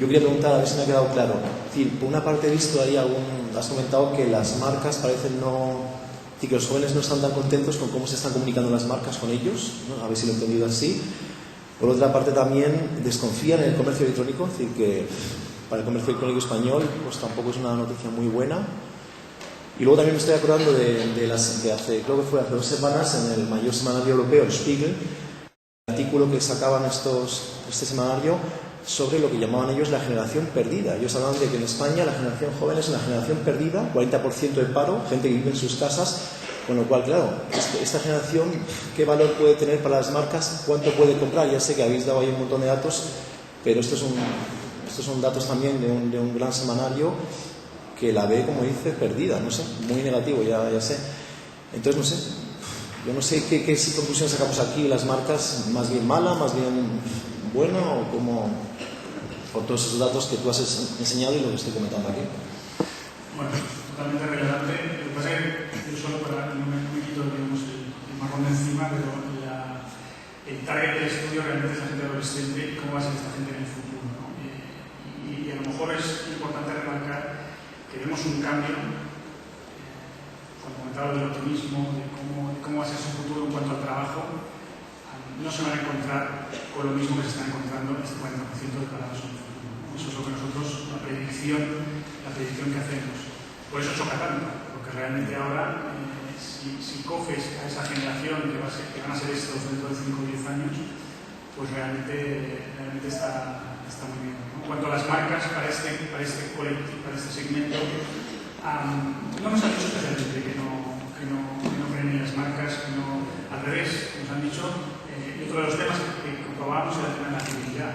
C: Yo quería preguntar, a ver si me ha quedado claro. Es decir, por una parte he visto ahí has comentado que las marcas parecen que los jóvenes no están tan contentos con cómo se están comunicando las marcas con ellos, ¿no? A ver si lo he entendido así. Por otra parte también desconfían en el comercio electrónico, es decir, que para el comercio electrónico español pues tampoco es una noticia muy buena. Y luego también me estoy acordando de hace, creo que fue hace 2 semanas, en el mayor semanario europeo, el Spiegel, el artículo que sacaban este semanario sobre lo que llamaban ellos la generación perdida. Ellos hablaban de que en España la generación joven es una generación perdida, 40% de paro, gente que vive en sus casas, con lo cual, claro, esta generación, ¿qué valor puede tener para las marcas? ¿Cuánto puede comprar? Ya sé que habéis dado ahí un montón de datos, pero estos son datos también de un gran semanario que la ve, como dice, perdida, no sé, muy negativo, ya sé. Entonces, no sé, yo no sé qué conclusión sacamos aquí, las marcas, más bien mala, más bien buena, o como por todos esos datos que tú has enseñado y lo que estoy comentando aquí.
A: Bueno, totalmente relevante. Lo que pasa es que yo solo no me quito, digamos, el marrón de encima, pero el target del estudio realmente es la gente adolescente y cómo va a ser esta gente en el futuro, ¿no? Y a lo mejor es importante remarcar que vemos un cambio, cuando comentaba del optimismo, de cómo va a ser su futuro en cuanto al trabajo. No se van a encontrar con lo mismo que se están encontrando en este 40% de parados en el futuro, ¿no? Eso es lo que nosotros, la predicción que hacemos. Por eso choca tanto, porque realmente ahora, si coges a esa generación que van a ser estos dentro de 5 o 10 años, pues realmente está muy bien, ¿no? En cuanto a las marcas para este colectivo, para este segmento, no nos han dicho especialmente que no creen en las marcas, al revés, nos han dicho. Y otro de los temas que comprobamos era el tema de la fidelidad.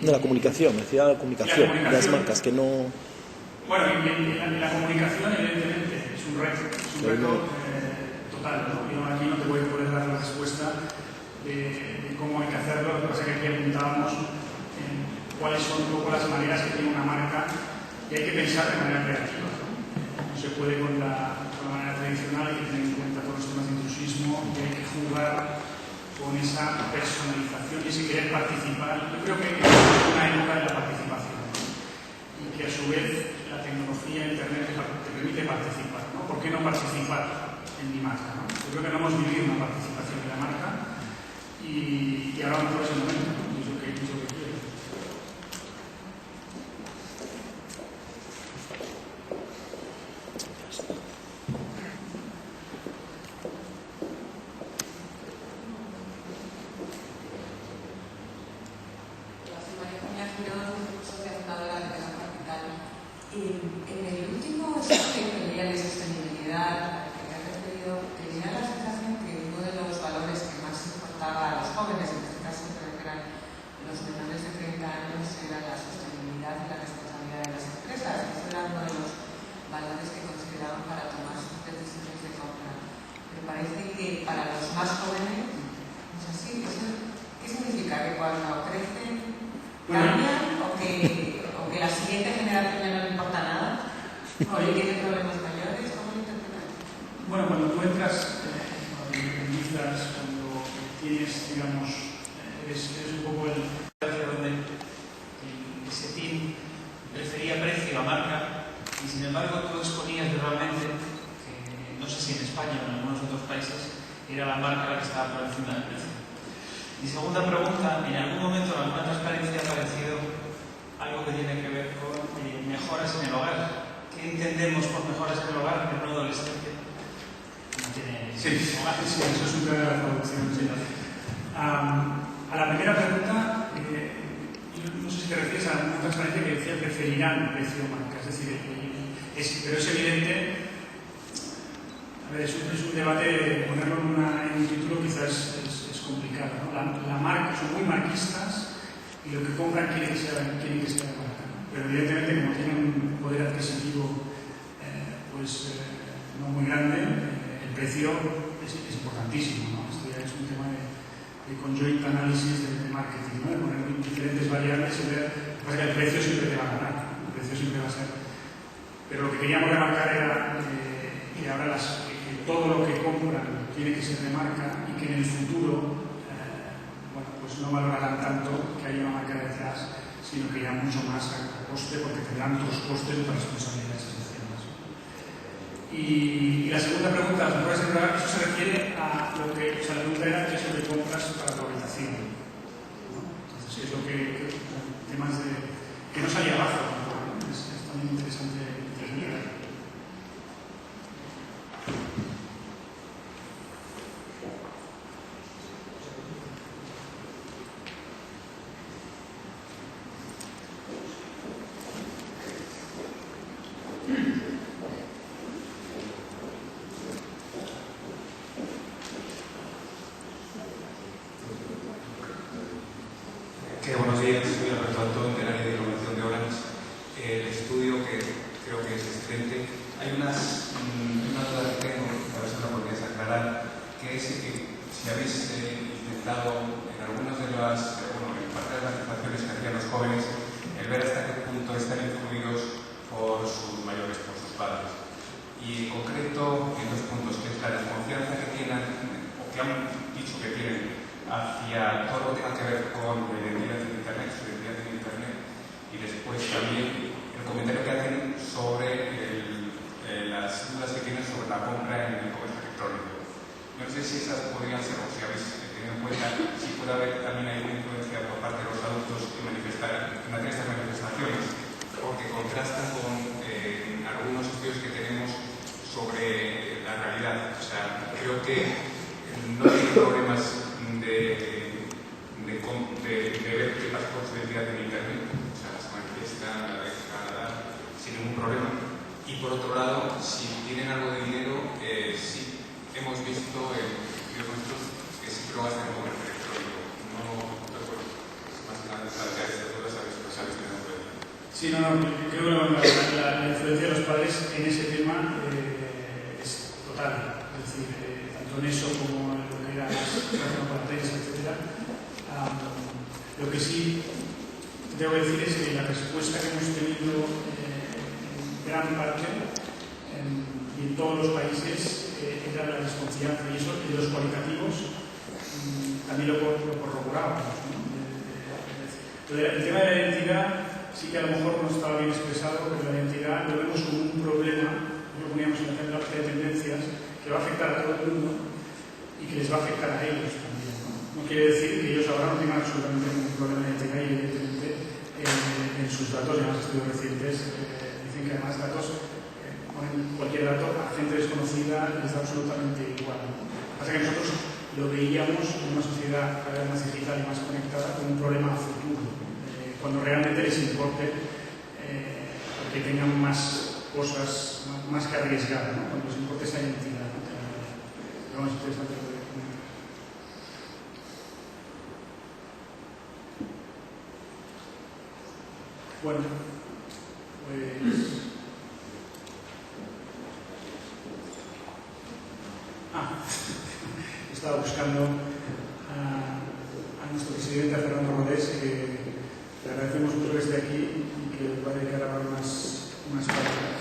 C: No, la comunicación, me decía la comunicación de las marcas, que no...
A: Bueno, y la comunicación, evidentemente, es un reto total, ¿no? Yo aquí no te voy a poder dar la respuesta de cómo hay que hacerlo. Lo que pasa es que aquí apuntábamos en cuáles son un poco las maneras que tiene una marca, y hay que pensar de manera creativa, ¿no? No se puede con la manera tradicional, hay que tener en cuenta todos los temas de intrusismo, y hay que jugar con esa personalización y ese querer participar. Yo creo que es una época de la participación, ¿no? Y que a su vez la tecnología, Internet, te permite participar, ¿no? ¿Por qué no participar en mi marca, ¿no? Yo creo que no hemos vivido una participación de la marca, y ahora mejor es el momento, ¿no? Y es lo que quiero.
G: En el último estudio que leía de sostenibilidad al que me he referido, tenía la sensación que uno de los valores que más importaba a los jóvenes, en este caso creo que eran los menores de 30 años, era la sostenibilidad y la responsabilidad de las empresas. Eso era uno de los valores que consideraban para tomar sus decisiones de compra. Pero parece que para los más jóvenes no es así. ¿Qué significa? ¿Que cuando crecen cambian o que la siguiente generación ya no le importa nada? ¿O que tiene problemas mayores? ¿Cómo lo interpretan?
A: Bueno, cuando tú entras, cuando tienes, digamos, eres un poco el...
H: hacia donde ese team prefería precio a marca, y sin embargo tú exponías realmente que, no sé si en España o en algunos otros países, era la marca la que estaba por encima del precio. Y segunda pregunta, ¿en algún momento en alguna transparencia ha aparecido algo que tiene que ver con mejoras en el hogar? ¿Qué entendemos por mejoras en el hogar en una adolescente? No tiene hogar.
A: Sí, eso es un tema de la traducción. Sí. A la primera pregunta, no sé si te refieres a una transparencia que decía preferirán precio marca. Es decir, pero es evidente. A ver, es un debate, ponerlo en un título quizás es complicado, ¿no? La marca, son muy marquistas, y lo que compran quiere que sea marca, ¿no? Pero evidentemente, como tienen un poder adquisitivo no muy grande, el precio es importantísimo, ¿no? Esto ya es un tema de conjoint análisis de marketing, ¿no? De poner diferentes variables y ver, pues que el precio siempre te va a ganar, ¿no? El precio siempre va a ser. Pero lo que queríamos remarcar era que ahora que todo lo que compran tiene que ser de marca, y que en el futuro pues no valorarán tanto que haya una marca detrás, sino que ya mucho más a coste, porque tendrán otros costes y otras responsabilidades asociadas. Y la segunda pregunta, las mejoras en hogar, eso se refiere a lo que, o sea, la pregunta era qué es lo que compras para tu habitación, ¿no? Entonces, es lo que temas de que no salía abajo, ¿no? Es también interesante entender.
I: Buenos días, soy Alberto Antón, del área de innovación de Orange. El estudio, que creo que es excelente, hay una duda que tengo, a ver si me lo podrías aclarar, que es que si habéis intentado en algunas de las, en parte de las manifestaciones que hacían los jóvenes, el ver hasta qué punto están influidos por sus mayores, por sus padres. Y en concreto, en dos puntos, que es la desconfianza que tienen, o que han dicho que tienen, hacia todo lo que tenga que ver con la identidad en Internet, su identidad en Internet, y después también el comentario que hacen sobre las dudas que tienen sobre la compra en el comercio electrónico. Yo no sé si esas podrían ser, o si habéis tenido en cuenta, si puede haber también alguna influencia por parte de los adultos en hacer estas manifestaciones, porque contrastan con algunos estudios que tenemos sobre la realidad. O sea, creo que no tiene problemas de ver qué pasa con su identidad en Internet, o sea, se manifiesta, la deja sin ningún problema. Y por otro lado, si tienen algo de dinero, sí, hemos visto en estudios nuestros que sí que lo gastan en comercio electrónico. No, es más que nada,
A: Sí, no, creo que la influencia de los padres en ese tema es total. Es decir, tanto en eso como en lo que era las pantallas, etc. Lo que sí tengo que decir es que la respuesta que hemos tenido en gran parte y en todos los países era la desconfianza, y eso de los cualitativos también lo corroborábamos, ¿no? El tema de la identidad sí que a lo mejor no estaba bien expresado, pero la identidad lo vemos como un problema, lo poníamos en el ejemplo de tendencias, que va a afectar a todo el mundo y que les va a afectar a ellos también. No quiere decir que ellos ahora no tengan absolutamente ningún problema de identidad, y evidentemente en sus datos, y en los estudios recientes dicen que además datos, ponen cualquier dato a gente desconocida les da absolutamente igual. Lo que pasa es que nosotros lo veíamos en una sociedad cada vez más digital y más conectada como un problema a futuro, cuando realmente les importe que tengan más cosas, más que arriesgar, ¿no? Cuando les importe esa identidad, ¿no? Pero es interesante lo que comentas. Bueno, pues... estaba buscando a nuestro presidente, a Fernando Rodés, que le agradecemos mucho que esté aquí y que va a dedicar ahora unas palabras.